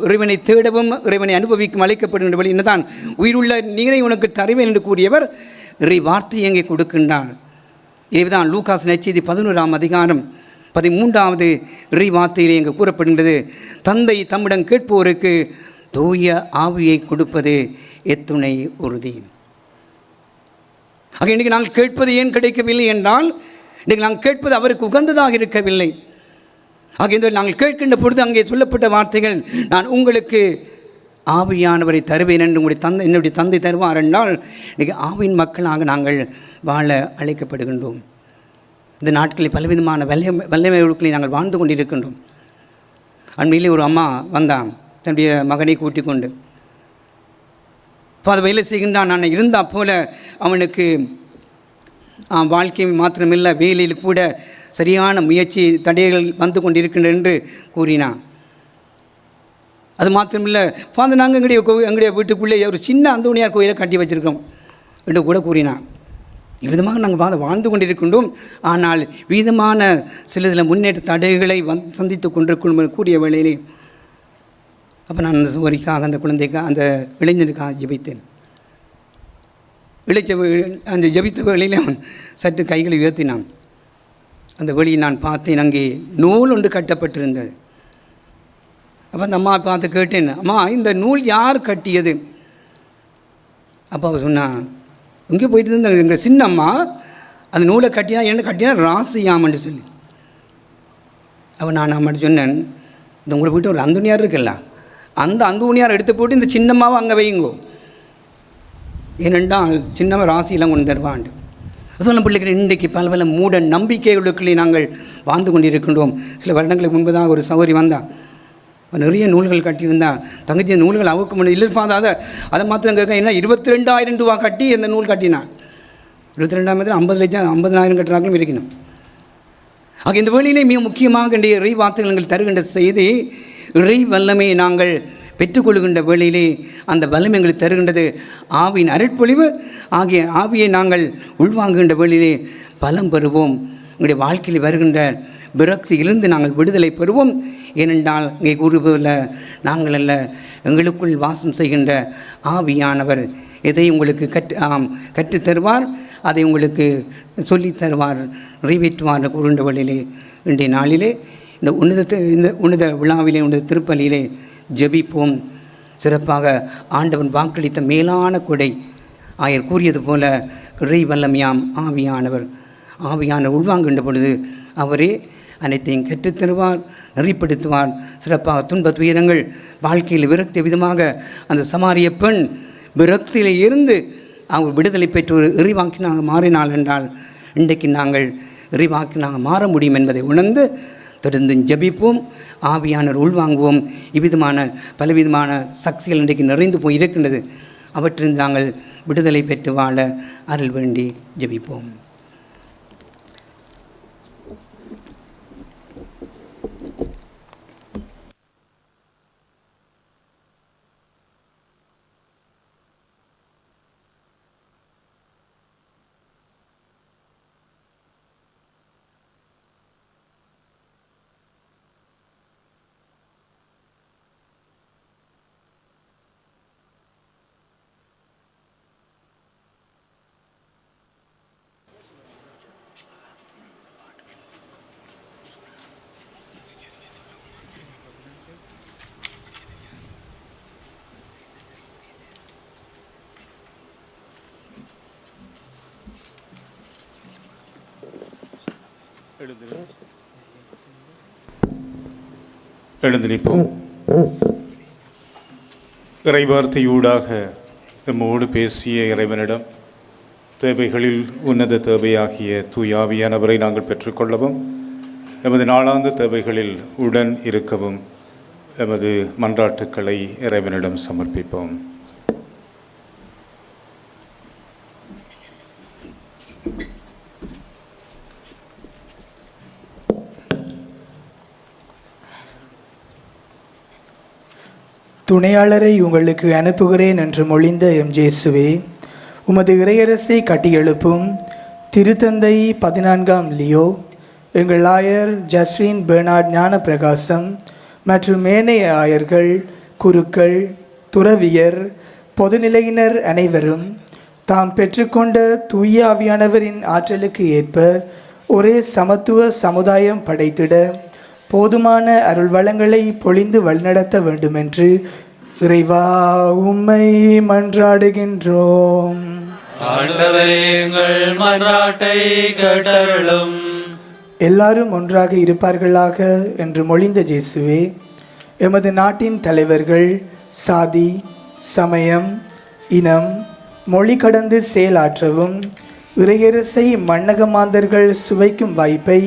இறைவனை தேடவும் இறைவனை அனுபவிக்கும் அழைக்கப்படுகின்ற வழி என்னதான், உயிருள்ள நீரை உனக்கு தருவேன் என்று கூறியவர் இறைவார்த்தையை எங்கே கொடுக்கின்றார். இதுதான் லூகாஸ் நற்செய்தி 11ஆம் அதிகாரம் 13வது இறைவார்த்தையிலே எங்கே கூறப்படுகின்றது, தந்தை தம்மிடம் கேட்போருக்கு தூய ஆவியை கொடுப்பது எத்துணை உறுதி. ஆக இன்றைக்கு நாங்கள் கேட்பது ஏன் கிடைக்கவில்லை என்றால், இன்றைக்கு நாங்கள் கேட்பது அவருக்கு உகந்ததாக இருக்கவில்லை. ஆக இந்த நாங்கள் கேட்கின்ற பொழுது அங்கே சொல்லப்பட்ட வார்த்தைகள், நான் உங்களுக்கு ஆவியானவரை தருவேன் என்று என்னுடைய தந்தை தருவார் என்றால், இன்றைக்கு ஆவியின் மக்களாக நாங்கள் வாழ அழைக்கப்படுகின்றோம். இந்த நாட்களில் பலவிதமான வல்லமைகளை நாங்கள் வாழ்ந்து கொண்டிருக்கின்றோம். அண்மையிலே ஒரு அம்மா வந்தான் தன்னுடைய மகனை கூட்டிக் கொண்டு. அதை வேலை செய்கின்றான். நான் இருந்தால் போல அவனுக்கு வாழ்க்கை மாத்திரமில்லை, வேலையில் கூட சரியான முயற்சி தடைகள் வந்து கொண்டிருக்கின்றன என்று கூறினான். அது மாத்திரமில்லை, ஃபாதர் நாங்கள் எங்களுடைய வீட்டுக்குள்ளே ஒரு சின்ன அந்தோணியார் கோயிலை கட்டி வச்சுருக்கோம் என்று கூட கூறினான். இவ்விதமாக நாங்கள் வாழ்ந்து கொண்டிருக்கின்றோம். ஆனால் விதமான சில முன்னேற்ற தடைகளை சந்தித்து கொண்டிருக்கணும் கூறிய வேளையிலே, அப்போ நான் அந்த சோரிக்காக அந்த குழந்தைக்காக அந்த இளைஞனுக்காக ஜெபித்தேன். அந்த ஜெபித்த வேளையிலே அவன் சற்று கைகளை உயர்த்தினான். அந்த வழியை நான் பார்த்தேன், அங்கே நூல் ஒன்று கட்டப்பட்டிருந்தது. அப்போ அந்த அம்மா பார்த்து கேட்டேன், அம்மா இந்த நூல் யார் கட்டியது? அப்போ அவள் சொன்னான், இங்கே போயிட்டு இருந்த எங்கள் சின்ன அம்மா அந்த நூலை கட்டினா ராசியாமன்னு சொல்லி. அவன் நான் அம்மாட்ட சொன்னேன், இந்த உங்களை போய்ட்டு ஒரு அந்தோணியார் இருக்குல்ல, அந்த அந்தோணியார் எடுத்து போட்டு இந்த சின்னம்மாவை அங்கே வையுங்கோ, ஏனென்றால் சின்னவன் ராசியெல்லாம் கொண்டு தருவான். அதெல்லாம் பிள்ளைகள் இன்றைக்கு பல மூட நம்பிக்கைகளுக்குள்ளே நாங்கள் வாழ்ந்து கொண்டிருக்கின்றோம். சில வருடங்களுக்கு முன்பதாக ஒரு சௌகரி வந்தான், நிறைய நூல்கள் கட்டியிருந்தான். தங்கச்சி நூல்கள் அவுக்க முடியும் இல்லை ஃபாதர், அதை மாத்திரம் கேட்க, என்ன 22,000 ரூபா கட்டி அந்த நூல் கட்டினான். 22,000 50,000 கட்டுறாங்களும் இருக்கணும். ஆக இந்த வேளையிலே மிக முக்கியமாக இன்றைய இறை வார்த்தைகள் தருகின்ற செய்தி, இறை வல்லமையை நாங்கள் பெற்றுக்கொள்கின்ற வேளையிலே அந்த வல்லமை எங்களுக்கு தருகின்றது ஆவியின் அருட்பொழிவு. ஆகிய ஆவியை நாங்கள் உள்வாங்குகின்ற வேளையிலே பலம் பெறுவோம். உங்களுடைய வாழ்க்கையில் வருகின்ற விரக்தியிலிருந்து நாங்கள் விடுதலை பெறுவோம். ஏனென்றால் இங்கே கூறுவதில் நாங்கள் அல்ல, எங்களுக்குள் வாசம் செய்கின்ற ஆவியானவர் எதை உங்களுக்கு கற்றுத்தருவார், அதை உங்களுக்கு சொல்லித்தருவார், நிறைவேற்றுவார் கூறுகின்ற வழியிலே இன்றைய நாளிலே இந்த உன்னத விழாவிலே உன்னத திருப்பலியிலே ஜெபிப்போம். சிறப்பாக ஆண்டவன் வாக்களித்த மேலான கொடை ஆயர் கூறியது போல இறை வல்லமையாம் ஆவியானவர் உள்வாங்குகின்ற பொழுது அவரே அனைத்தையும் கற்றுத்தருவார், நெறிப்படுத்துவார். சிறப்பாக துன்ப துயரங்கள் வாழ்க்கையில் விரக்திய விதமாக அந்த சமாரிய பெண் விரக்தியிலே இருந்து அவர் விடுதலை பெற்று ஒரு இறைவாக்கினாக மாறினாள் என்றால் இன்றைக்கு நாங்கள் இறைவாக்கினாக மாற முடியும் என்பதை உணர்ந்து தொடர்ந்து ஜெபிப்போம், ஆவியானவர் உள்வாங்குவோம். இவ்விதமான பலவிதமான சக்திகள் இன்றைக்கு நிறைந்து போய் இருக்கின்றது. அவற்றில் நாங்கள் விடுதலை பெற்று வாழ அருள் வேண்டி ஜெபிப்போம். எழுந்து நிற்போம். இறைவார்த்தையூடாக நம்மோடு பேசிய இறைவனிடம் தேவைகளில் உன்னத தேவையாகிய தூயாவியானவரை நாங்கள் பெற்றுக்கொள்ளவும், எமது நாளாந்த தேவைகளில் உடன் இருக்கவும் எமது மன்றாட்டுக்களை இறைவனிடம் சமர்ப்பிப்போம். துணையாளரை உங்களுக்கு அனுப்புகிறேன் என்று மொழிந்த எம் இயேசுவே, உமது இறையரசை கட்டியெழுப்பும் திருத்தந்தை 14ஆம் லியோ, எங்கள் ஆயர் ஜஸ்ரின் பெர்னார்ட் ஞான பிரகாசம் மற்றும் ஏனைய ஆயர்கள், குருக்கள், துறவியர், பொதுநிலையினர் அனைவரும் தாம் பெற்றுக்கொண்ட தூய ஆவியானவரின் ஆற்றலுக்கு ஏற்ப ஒரே சமத்துவ சமுதாயம் படைத்திட போதுமான அருள் வளங்களை பொழிந்து வழிநடத்த வேண்டுமென்று இறைவா உம்மை மன்றாடுகின்றோம். ஆண்டவரே, எங்கள் மன்றாட்டை கேட்டருளும். எல்லாரும் ஒன்றாக இருப்பார்களாக என்று மொழிந்த இயேசுவே, எமது நாட்டின் தலைவர்கள் சாதி, சமயம், இனம், மொழி கடந்து செயலாற்றவும் இறையரசை மன்னக மாந்தர்கள் சுவைக்கும் வாய்ப்பை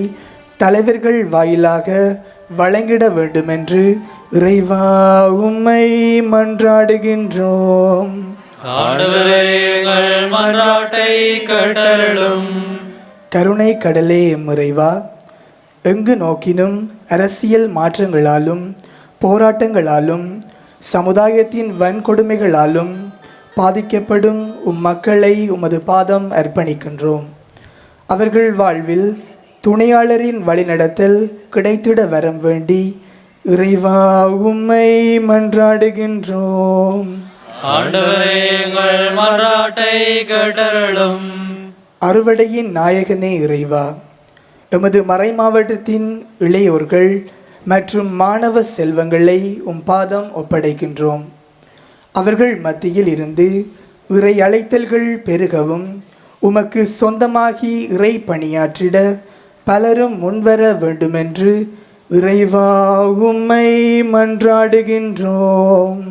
தலைவர்கள் வாயிலாக வழங்கிட வேண்டுமென்று இறைவா உம்மை மன்றாடுகின்றோம். ஆண்டவரே, எங்கள் மன்றாட்டை கேட்டருளும். கருணை கடலே எம் இறைவா, எங்கு நோக்கினும் அரசியல் மாற்றங்களாலும் போராட்டங்களாலும் சமுதாயத்தின் வன்கொடுமைகளாலும் பாதிக்கப்படும் மக்களை உமது பாதம் அர்ப்பணிக்கின்றோம். அவர்கள் வாழ்வில் துணையாளரின் வழிநடத்தல் கிடைத்திட வரம் வேண்டி இறைவா உம்மை மன்றாடுகின்றோம். ஆண்டவரே, எங்கள் மன்றாட்டை கேட்டருளும். அறுவடையின் நாயகனே இறைவா, எமது மறைமாவட்டத்தின் இளையோர்கள் மற்றும் மாணவ செல்வங்களை உம் பாதம் ஒப்படைக்கின்றோம். அவர்கள் மத்தியில் இருந்து இறை அழைத்தல்கள் பெருகவும் உமக்கு சொந்தமாகி இறை பணியாற்றிட பலரும் முன்வர வேண்டுமென்று இறைவா உம்மை மன்றாடுகின்றோம்.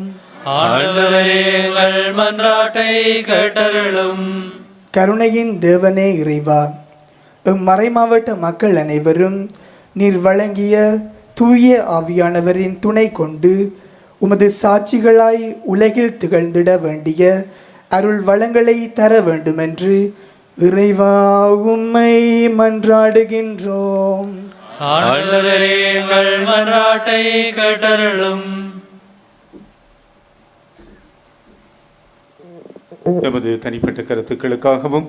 ஆண்டவரே, எங்கள் மன்றாட்டை கேட்டருளும். கருணையின் தேவனே இறைவா, எம் மறைமாவட்ட மக்கள் அனைவரும் நீர் வழங்கிய தூய ஆவியானவரின் துணை கொண்டு உமது சாட்சிகளாய் உலகில் திகழ்ந்திட வேண்டிய அருள் வளங்களை தர வேண்டுமென்று இறைவா உம்மை மன்றாடுகின்றோம். ஆண்டவரே, எங்கள் மன்றாட்டை கேட்டருளும். எமது தனிப்பட்ட கருத்துக்களுக்காகவும்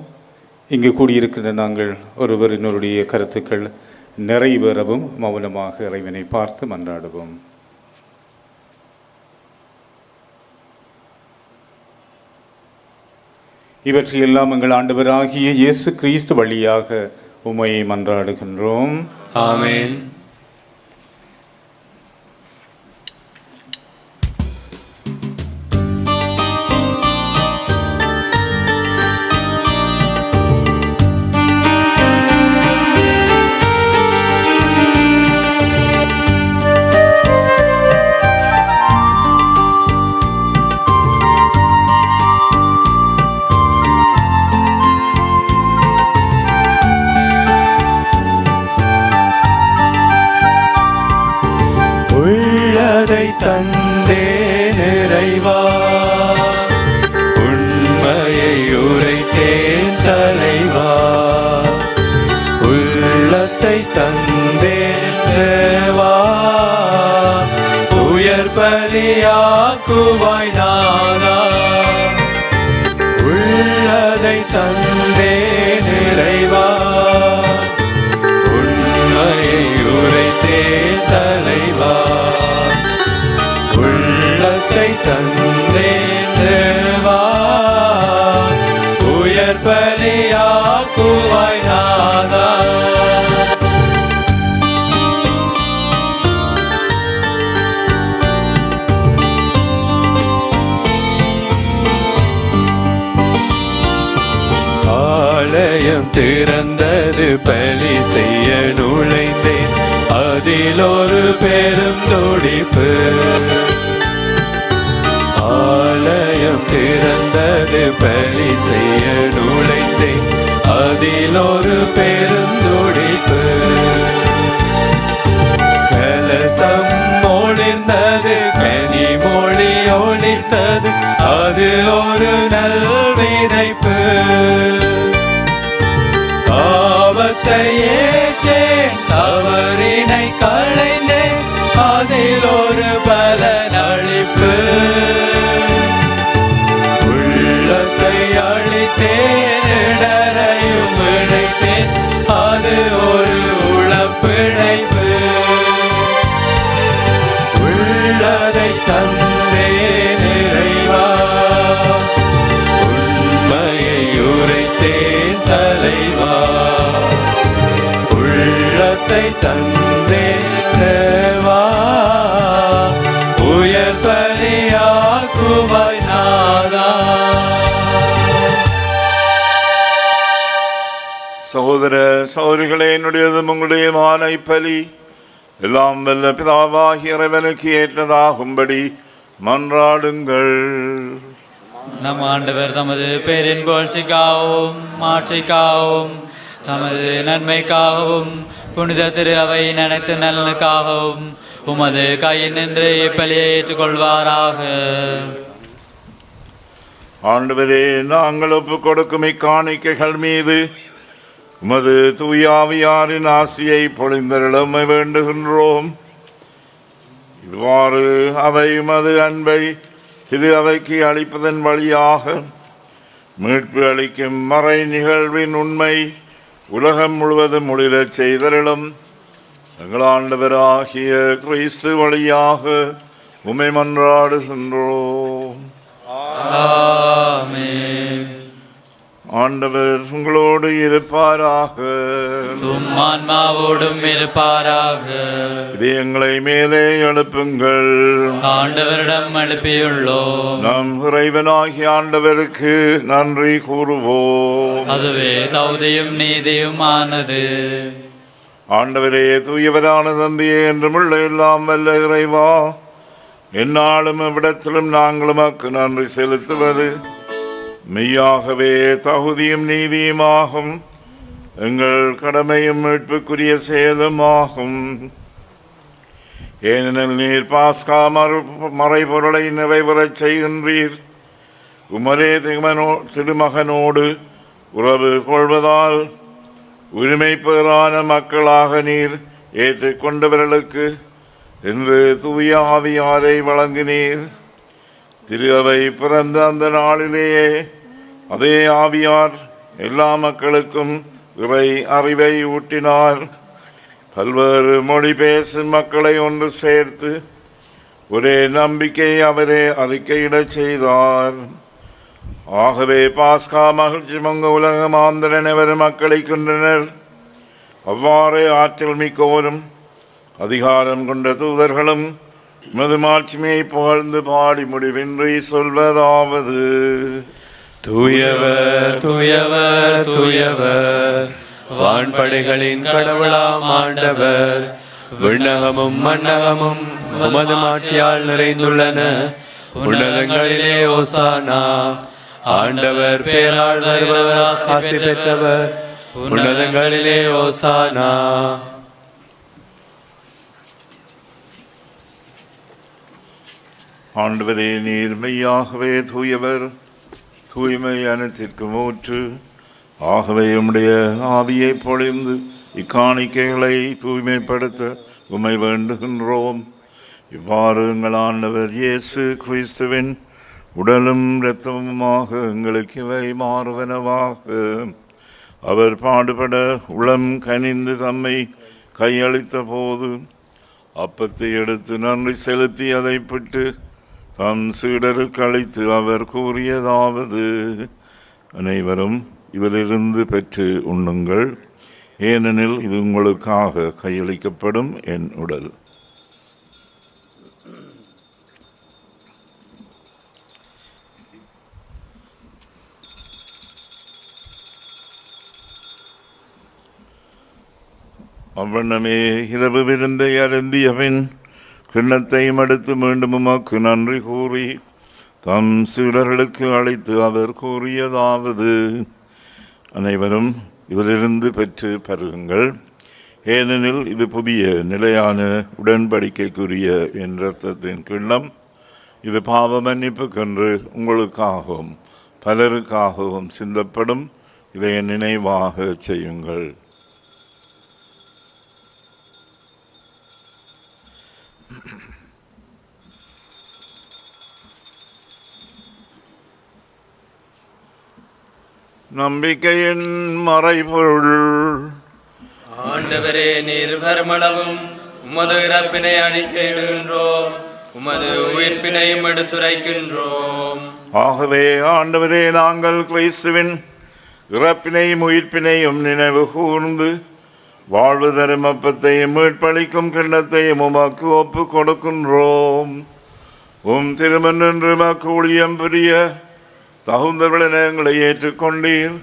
இங்கு கூடியிருக்கின்ற நாங்கள் ஒருவர் இன்னொருடைய கருத்துக்கள் நிறைவேறவும் மௌனமாக இறைவனை பார்த்து மன்றாடுவோம். இவற்றையெல்லாம் எங்கள் ஆண்டவராகிய இயேசு கிறிஸ்து வழியாக உம்மை மன்றாடுகின்றோம். ஆமென். தந்தே நிறைவா, உண்மையை உரைத்தேன் தலைவா, உள்ளத்தை தந்தேன் தேவா, உயர் பலியாக்குவாய் நாதா, உள்ளதை தந்தே நிறைவா, உண்மையை உரைத்தேன் தலைவா, உள்ளத்தை தந்தேன் தேவா, உயர் பலியாக்குவாய் நாதா. ஆலயம் திறந்தது, பலி செய்ய நுழைந்தேன், அதில் ஒரு பெரும் துடிப்பு. ஆலயம் திறந்தது, பலி செய்ய நுழைந்தேன், அதில் ஒரு பெரும் துடிப்பு. கலசம் ஒளிர்ந்தது, கனி மொழி ஒளித்தது, அது ஒரு நல் விதைப்பு. பாவத்தை ஏற்றேன், தவறினை களைந்தேன், அதில் ஒரு பலனளிப்பு. உள்ளத்தை அழித்தேன், இடரையும் இழைத்தேன், அது ஒரு உளப்பிழைப்பு. உள்ளதை தந்தேன் இறைவா, உண்மையை உரைத்தேன் தலைவா, உள்ளத்தை தந்தேன் தேவா, உயர் பலியாக்குவாய் நாதா. சகோதர சகோதரிகளே, என்னுடையதும் உங்களுடைய மானை பலி எல்லாம் வல்ல பிதாவாகிய இறைவனுக்கு ஏற்றதாகும்படி மன்றாடுங்கள். நம் ஆண்டவர் தமது பேரின் புகழ்ச்சிக்காகவும் மாட்சிக்காகவும் தமது நன்மைக்காகவும் புனித திரு அவை நினைத்து நலனுக்காகவும் உமது கையில் நின்று இப்பலியை ஏற்றுக்கொள்வாராக. ஆண்டவரே, நாங்கள் ஒப்புக் கொடுக்கும் இக்காணிக்கைகள் மீது உமது தூயாவியாரின் ஆசியை பொழிந்தருள வேண்டுகின்றோம். இவ்வாறு அவை உமது அன்பை திரு அவைக்கு அளிப்பதன் வழியாக மீட்பு அளிக்கும் மறை நிகழ்வின் உண்மை உலகம் முழுவதும் ஒளிரச் செய்தருளும். எங்கள் ஆண்டவராகிய கிறிஸ்து வழியாக உம்மை மன்றாடுகின்றோம். ஆமென். ஆண்டவர் உங்களோடு இருப்பாராக, ஆன்மாவோடும் இருப்பாராக. இதயங்களை மேலே எழுப்புங்கள். ஆண்டவரிடம் எழுப்பியுள்ளோம். நம் இறைவனாகிய ஆண்டவருக்கு நன்றி கூறுவோம். அதுவே தகுதியும் நீதியும் ஆனது. ஆண்டவரே, தூயவரான தந்தையே, என்றுமுள்ள எல்லாம் வல்ல இறைவா, எந்நாளும் இவ்விடத்திலும் நாங்கள் உமக்கு நன்றி செலுத்துவது மெய்யாகவே தகுதியும் நீதியுமாகும். எங்கள் கடமையும் மீட்புக்குரிய செயலுமாகும். ஏனெனில் நீர் பாஸ்கா மறைபொருளை நிறைவேறச் செய்கின்றீர். உமரே திருமகனோடு உறவு கொள்வதால் உரிமை பெறான மக்களாக நீர் ஏற்றுக்கொண்டவர்களுக்கு இன்று தூய ஆவியாரை வழங்கினீர். திரு அவை பிறந்த அந்த நாளிலேயே அதே ஆவியார் எல்லா மக்களுக்கும் இறை அறிவை ஊட்டினார். பல்வேறு மொழி பேசும் மக்களை ஒன்று சேர்த்து ஒரே நம்பிக்கை அவரே அறிக்கையிடச் செய்தார். ஆகவே பாஸ்கா மகிழ்ச்சி மங்க உலக மாந்தர் அனைவரும் மக்களை கொண்டனர். அவ்வாறே ஆற்றல் மிக்கோரும் அதிகாரம் கொண்ட தூதர்களும் மதுமாட்சிமையை புகழ்ந்து பாடி முடிவின்றி சொல்வதாவது: தூயவர் தூயவர் தூயவர், வான்படைகளின் கடவுளாம் ஆண்டவர், விண்ணகமும் மண்ணகமும் உமது மாட்சியால் நிறைந்துள்ளன. உன்னதங்களிலே ஓசானா. ஆண்டவர் பேரால் வருபவர் ஆசி பெற்றவர். உன்னதங்களிலே ஓசானா. ஆண்டவரே, நீர் மெய்யாகவே தூயவர், தூய்மை அனைத்திற்கு ஊற்று. ஆகவே உம்முடைய ஆவியை பொழிந்து இக்காணிக்கைகளை தூய்மைப்படுத்த உம்மை வேண்டுகின்றோம். இவ்வாறு எங்கள் ஆண்டவர் இயேசு கிறிஸ்துவின் உடலும் இரத்தமுமாக எங்களுக்கு இவை மாறுவனவாக. அவர் பாடுபட உளம் கனிந்து தம்மை கையளித்த போது அப்பத்தை எடுத்து நன்றி செலுத்தி அதை பிட்டு தம் சீடருக்கு அளித்து அவர் கூறியதாவது: அனைவரும் இதிலிருந்து பெற்று உண்ணுங்கள், ஏனெனில் இது உங்களுக்காக கையளிக்கப்படும் என் உடல். அவ்வண்ணமே இரவு விருந்தை அருந்தியபின் கிண்ணத்தை மடுத்து மீண்டும் உமக்கு நன்றி கூறி தம் சீடர்களுக்கு அழைத்து அவர் கூறியதாவது: அனைவரும் இதிலிருந்து பெற்று பருகுங்கள், ஏனெனில் இது புதிய நிலையான உடன்படிக்கைக்குரிய என் இரத்தத்தின் கிண்ணம். இது பாவ மன்னிப்புக்கென்று உங்களுக்காகவும் பலருக்காகவும் சிந்தப்படும். இதை நினைவாக செய்யுங்கள். நம்பிக்கையின் மறைபொருள். ஆண்டவரே, நீர் வருமளவும் உமது இறப்பினை அறிக்கையிடுகின்றோம், உமது உயிர்ப்பினையும் எடுத்துரைக்கின்றோம். ஆகவே ஆண்டவரே, நாங்கள் கிறிஸ்துவின் இறப்பினையும் உயிர்ப்பினையும் நினைவு கூர்ந்து வாழ்வு தரும் அப்பத்தையும் மீட்பளிக்கும் கிண்ணத்தையும் உமக்கு ஒப்பு கொடுக்கின்றோம். உம் திருமன்று மக்கு ஊழியம் புரிய தகுந்த விளனங்களை ஏற்றுக்கொண்டீர்.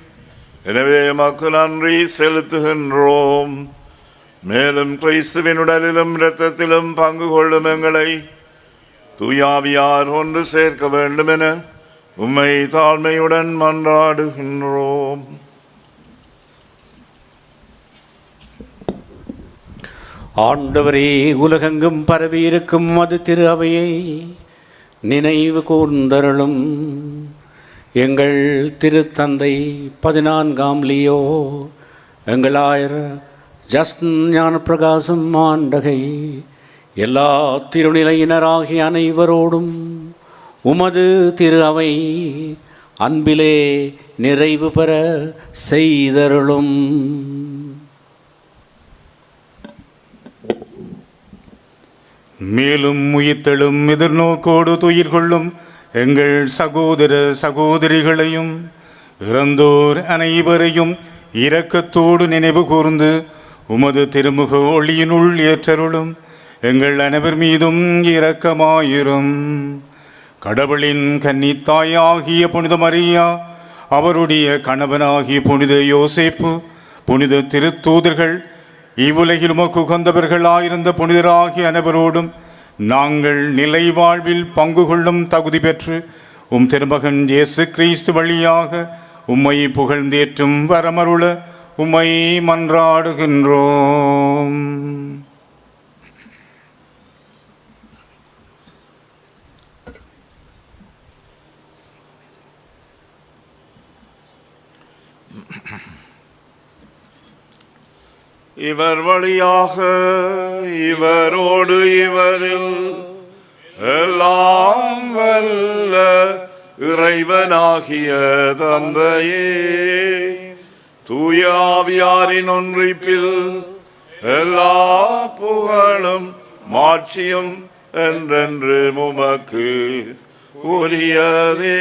எனவே எமக்கு நன்றி செலுத்துகின்றோம். மேலும் கிறிஸ்துவின் உடலிலும் இரத்தத்திலும் பங்கு கொள்ளும் எங்களை தூயாவியார் ஒன்று சேர்க்க வேண்டும் என உம்மை தாழ்மையுடன் மன்றாடுகின்றோம். ஆண்டவரே, உலகெங்கும் பரவியிருக்கும் அது திரு அவையை நினைவு கூர்ந்தருளும். எங்கள் திருத்தந்தை 14ஆம் லியோ, எங்களாயர் ஜஸ்டின் ஞான பிரகாசம் ஆண்டகை, எல்லா திருநிலையினராகிய அனைவரோடும் உமது திரு அவை அன்பிலே நிறைவு பெற செய்தருளும். மேலும் உயிர்த்தெழும் எதிர்நோக்கோடு துயிர் கொள்ளும் எங்கள் சகோதர சகோதரிகளையும் இறந்தோர் அனைவரையும் இரக்கத்தோடு நினைவு கூர்ந்து உமது திருமுக ஒளியினுள் ஏற்றருளும். எங்கள் அனைவர் மீதும் இரக்கமாயிரும். கடவுளின் கன்னித்தாயாகிய புனித மரியா, அவருடைய கணவனாகிய புனித யோசேப்பு, புனித திருத்தூதர்கள், இவ்வுலகில் உமக்கு உகந்தவர்களாயிருந்த புனிதராகிய அனைவரோடும் நாங்கள் நிலை வாழ்வில் பங்கு கொள்ளும் தகுதி பெற்று உம் திருமகன் இயேசு கிறிஸ்து வழியாக உம்மை புகழ்ந்தேற்றும் வரமருள உம்மை மன்றாடுகின்றோம். இவர் வழியாக இவரோடு இவரில் எல்லாம் வல்ல இறைவனாகிய தந்தையே, தூய ஆவியாரின் ஒன்றிப்பில் எல்லா புகழும் மாட்சியும் என்றென்று உமக்கு உரியதே.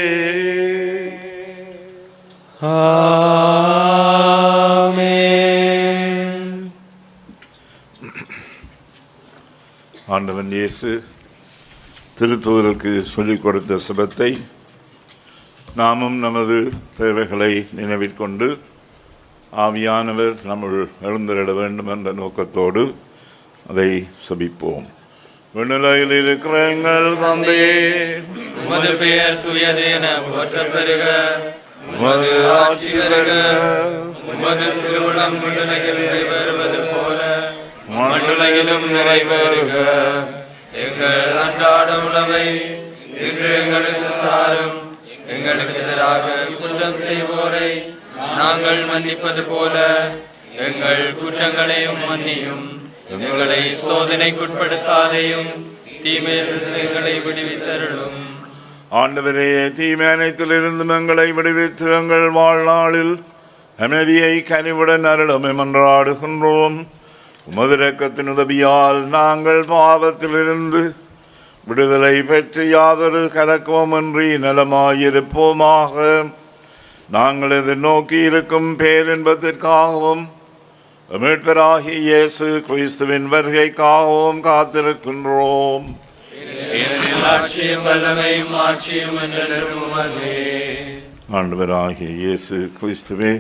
ஆண்டவன் இயேசு திருத்தூதருக்கு சொல்லிக் கொடுத்த சுபத்தை நாமும் நமது தேவைகளை நினைவிற்கொண்டு ஆவியானவர் நம்முள் எழுந்திட வேண்டும் என்ற நோக்கத்தோடு அதை சபிப்போம். விண்ணுலகில் இருக்கிற எங்கள் தந்தையே, உமது பெயர் தூயது என போற்றப் பெறுக. உமது ஆட்சி வருக. உமது திருவுளம் விண்ணுலகில் நிறைவேறுவது போல மண்ணுலகிலும் நிறைவேறுக. எங்கள் அன்றாட உணவை இன்று எங்களுக்கு தாரும். எங்களுக்கு எதிராக குற்றம் செய்வோரை நாங்கள் மன்னிப்பது போல எங்கள் குற்றங்களையும் மன்னியும். எங்களை சோதனைக்குட்படுத்தாதையும் தீமையிலிருந்து எங்களை விடுவித்தருளும். ஆண்டவரே, தீமை அனைத்திலிருந்தும் எங்களை விடுவித்து எங்கள் வாழ்நாளில் அமைதியை கனிவுடன் அருளும் மன்றாடுகின்றோம். உமது இரக்கத்தின் உதவியால் நாங்கள் பாவத்திலிருந்து விடுதலை பெற்று யாதொரு கலக்கமுமின்றி நலமாயிருப்போமாக. நாங்கள் எதிர்நோக்கி இருக்கும் பேரின்பத்திற்காகவும் மீட்பராகிய இயேசு கிறிஸ்துவின் வருகைக்காகவும் காத்திருக்கின்றோம். ஆண்டவராகிய இயேசு கிறிஸ்துவே,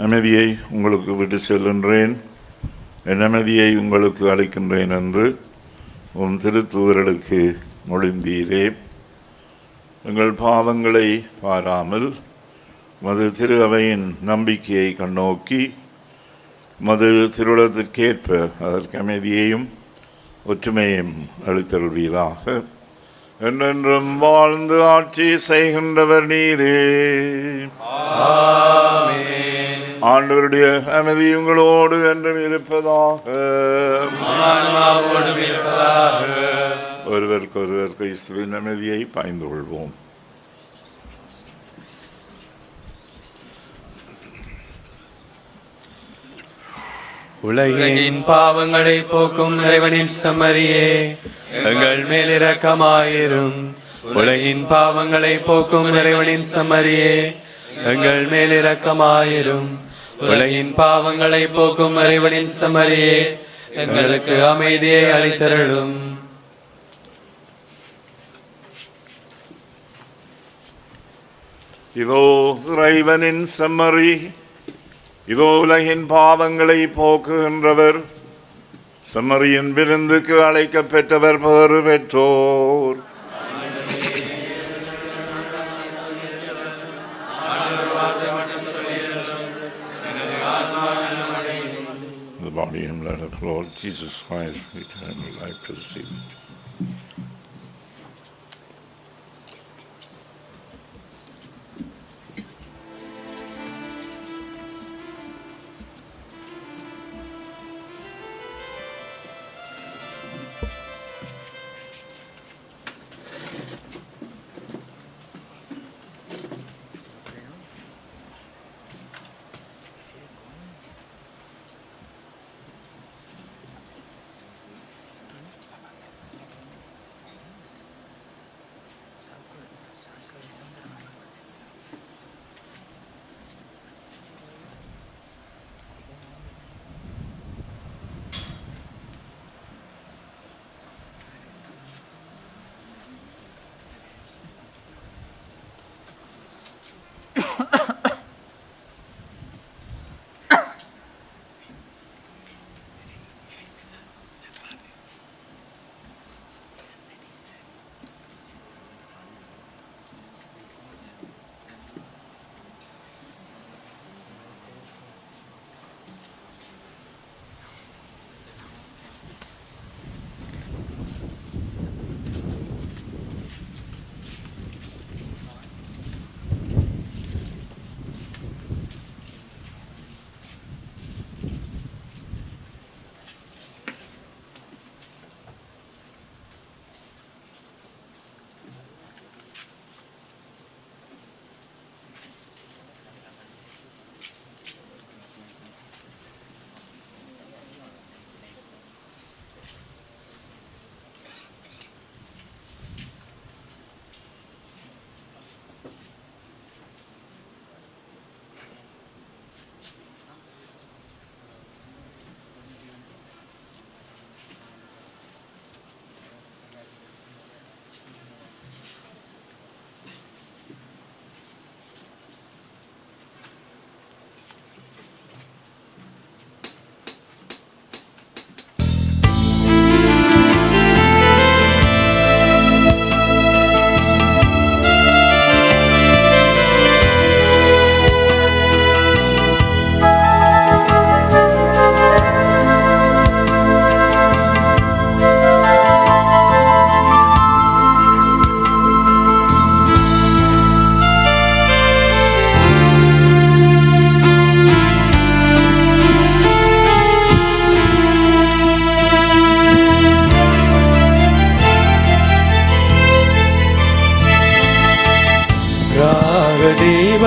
அமைதியை உங்களுக்கு விட்டு செல்கின்றேன், என் அமைதியை உங்களுக்கு அளிக்கின்றேன் என்று உம் திருத்தூதர்களுக்கு மொழிந்தீரே. எங்கள் பாவங்களை பாராமல் மது திரு அவையின் நம்பிக்கையை கண்ணோக்கி மது திருவுளத்திற்கேற்ப அதற்கு அமைதியையும் ஒற்றுமையும் அளித்தருள்வீராக. என்றென்றும் வாழ்ந்து ஆட்சி செய்கின்றவர் நீரே. ஆண்டவருடைய அமைதி உங்களோடு என்றும் இருப்பதாக. ஒருவருக்கொருவர் கிறிஸ்துவின் அமைதியை பாய்ந்து கொள்வோம். உலகின் பாவங்களை போக்கும் இறைவனின் செம்மறியே, எங்கள் மேல் இரக்கமாயிரும். உலகின் பாவங்களை போக்கும் இறைவனின் செம்மறியே, எங்கள் மேல் இரக்கமாயிரும். உலகின் பாவங்களை போக்கும் இறைவனின் செம்மறியே, எங்களுக்கு அமைதியை அளித்தருளும். இதோ இறைவனின் செம்மறி, இதோ உலகின் பாவங்களை போக்குகின்றவர். செம்மறியின் விருந்துக்கு அழைக்கப் பெற்றவர் பேறு பெற்றோர். The body and blood of Lord Jesus Christ, eternal life to receive.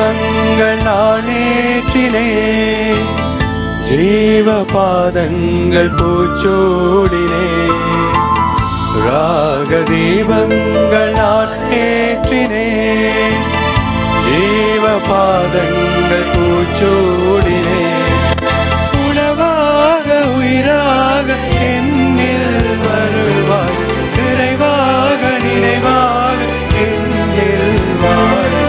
தீபங்கள் நான் ஏற்றினேன், ஜீவ பாதங்கள் பூச்சூடினேன். ராக தீபங்கள் நான் ஏற்றினேன், ஜீவ பாதங்கள் பூச்சூடினேன். உணவாக உயிராக என்னில் வருவாய், நிறைவாக நினைவாக என்னில் வாழ்வாய்.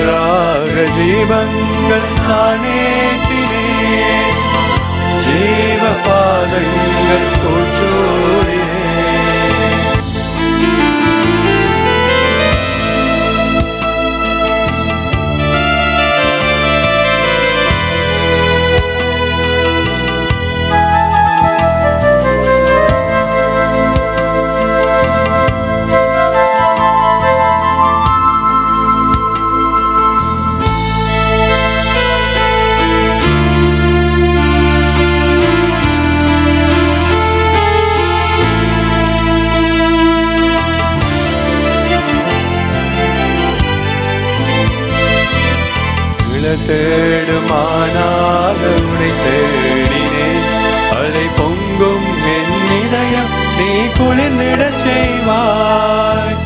ராக தீபங்கள் நான் ஏற்றினேன், ஜீவ பாதங்கள் பூச்சூடினேன். தேடுமானாக உனை தேடினேன், அதை பொங்கும் என் இதயம் நீ குளிர்ந்திடச் செய்வாய்.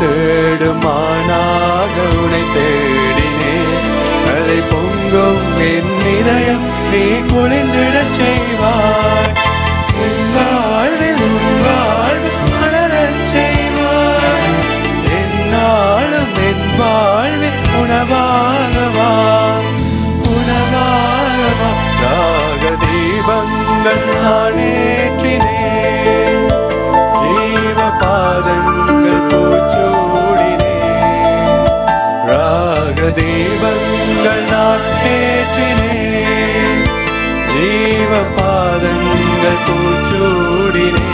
தேடுமானாக உனை தேடினேன், அதை பொங்கும் என் இதயம் நீ குளிர்ந்திடச் செய்வாய். உன் வாழ்வில் உன் வாழ்வில் மலரச் செய்வாய், என்னாலும் என் வாழ்வில் உணவாகவா உணவாகவா. ராக தீபங்கள் நான் ஏற்றினேன், ஜீவ பாதங்கள் பூச்சூடினேன். ராக தீபங்கள் நான் ஏற்றினேன், ஜீவ பாதங்கள் பூச்சூடினேன்.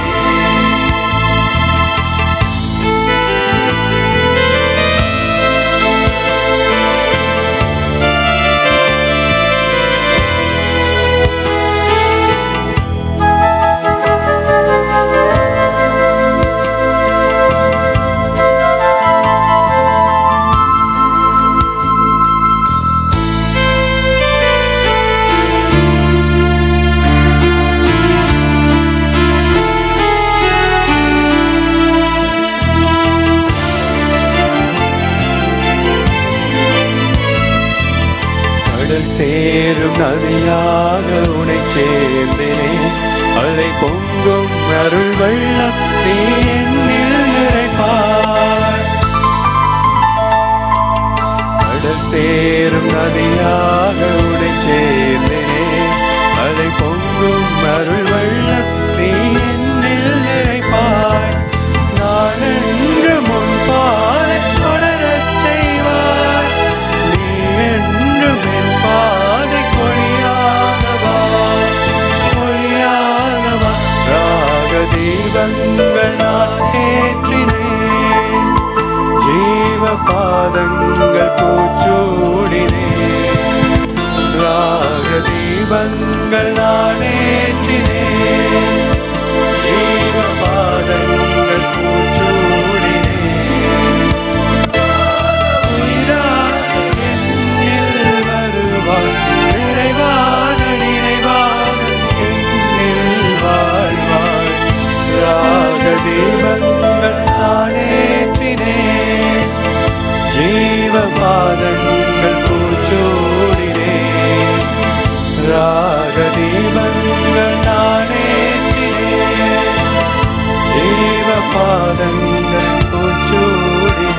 சேரும் நதியாக உனை சேர்ந்தேன், அதை பொங்கும் அருள் வெள்ளம் நீ என்னில் நிறைப்பாய். கடல் சேரும் நதியாக உனை சேர்ந்தேன், அதை பொங்கும் அருள் வெள்ளம் நீ என்னில் நிறைப்பாய். நான் என்று முன்பாதை தொடரச் செய்வாய், நீ என்றும் என் பாதை கொடியாகவா கொடியாகவா. ராக தீபங்கள் நான் ஏற்றினேன், ஜீவ பாதங்கள் பூச்சூடினேன். ராக தீபங்கள் நான் ஏற்றினேன், ஜீவ பாதங்கள் பூச்சூடினேன். உயிராக என்னில் வருவாய், நிறைவாக நினைவாக என்னில் வாழ்வாய். ராக தீபங்கள் நான் ஏற்றினேன், ஜீவ பாதங்கள் பூச்சூடினேன். ராக தீபங்கள் நான் ஏற்றினேன், ஜீவ பாதங்கள் பூச்சூடினேன்.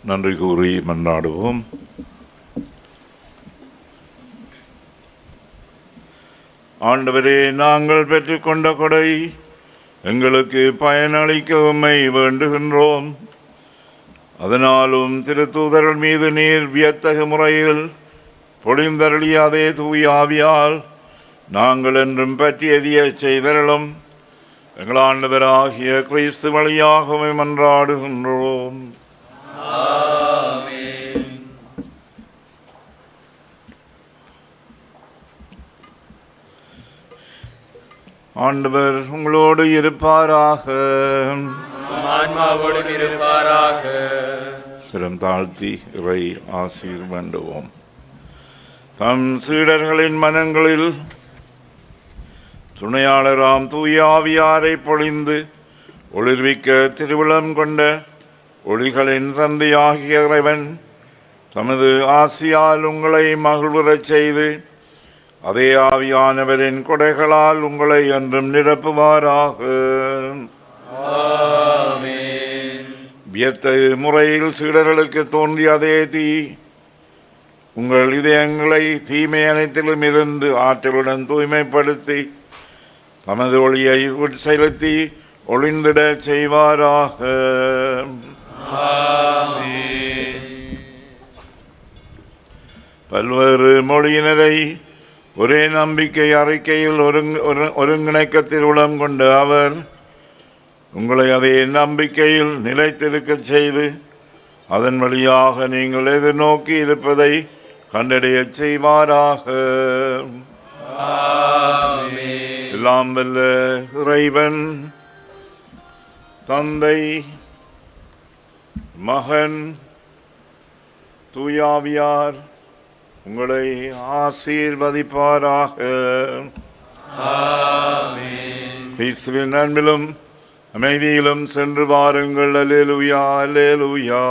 நன்றி கூறி மன்றாடுவோம். ஆண்டவரே, நாங்கள் பெற்றுக்கொண்ட கொடை எங்களுக்கு பயனளிக்க உம்மை வேண்டுகின்றோம். அதனாலும் திருத்தூதர்கள் மீது நீர் வியத்தகு முறையில் பொழிந்தருளிய அதே தூய ஆவியால் நாங்கள் என்றும் பற்றி எதிய செய்தரலும் எங்கள் ஆண்டவராகிய கிறிஸ்து வழியாகவே மன்றாடுகின்றோம். ஆண்டவர் உங்களோடு இருப்பாராக. ஆன்மாவோடு இருப்பாராக. சிரம் தாழ்த்தி இறை ஆசீர் வேண்டுவோம். தம் சீடர்களின் மனங்களில் துணையாளராம் தூய ஆவியாரை பொழிந்து ஒளிர்விக்க திருவிழம் கொண்ட ஒளிகளின் தந்தையாகிய இறைவன் தமது ஆசியால் உங்களை மகிழ்வுறச் செய்து அதே ஆவியானவரின் கொடைகளால் உங்களை என்றும் நிரப்புவாராக. வியத்த முறையில் சீடர்களுக்கு தோன்றிய அதே தீ உங்கள் இதயங்களை தீமை அனைத்திலும் இருந்து ஆற்றலுடன் தூய்மைப்படுத்தி தமது ஒளியை உட்செலுத்தி ஒளிந்திட செய்வாராக. பல்வேறு மொழியினரை ஒரே நம்பிக்கை அறிக்கையில் ஒருங்கிணைக்க திருவுளம் கொண்ட அவர் உங்களை அதே நம்பிக்கையில் நிலைத்திருக்க செய்து அதன் வழியாக நீங்கள் எதிர்நோக்கி இருப்பதை கண்டடைய செய்வாராக. எல்லாம் வல்ல இறைவன் தந்தை, மகன், தூயாவியார் உங்களை ஆசீர்வதிப்பாராக. கிறிஸ்துவின் அன்பிலும் அமைதியிலும் சென்று வாருங்கள். அல்லேலூயா, அல்லேலூயா.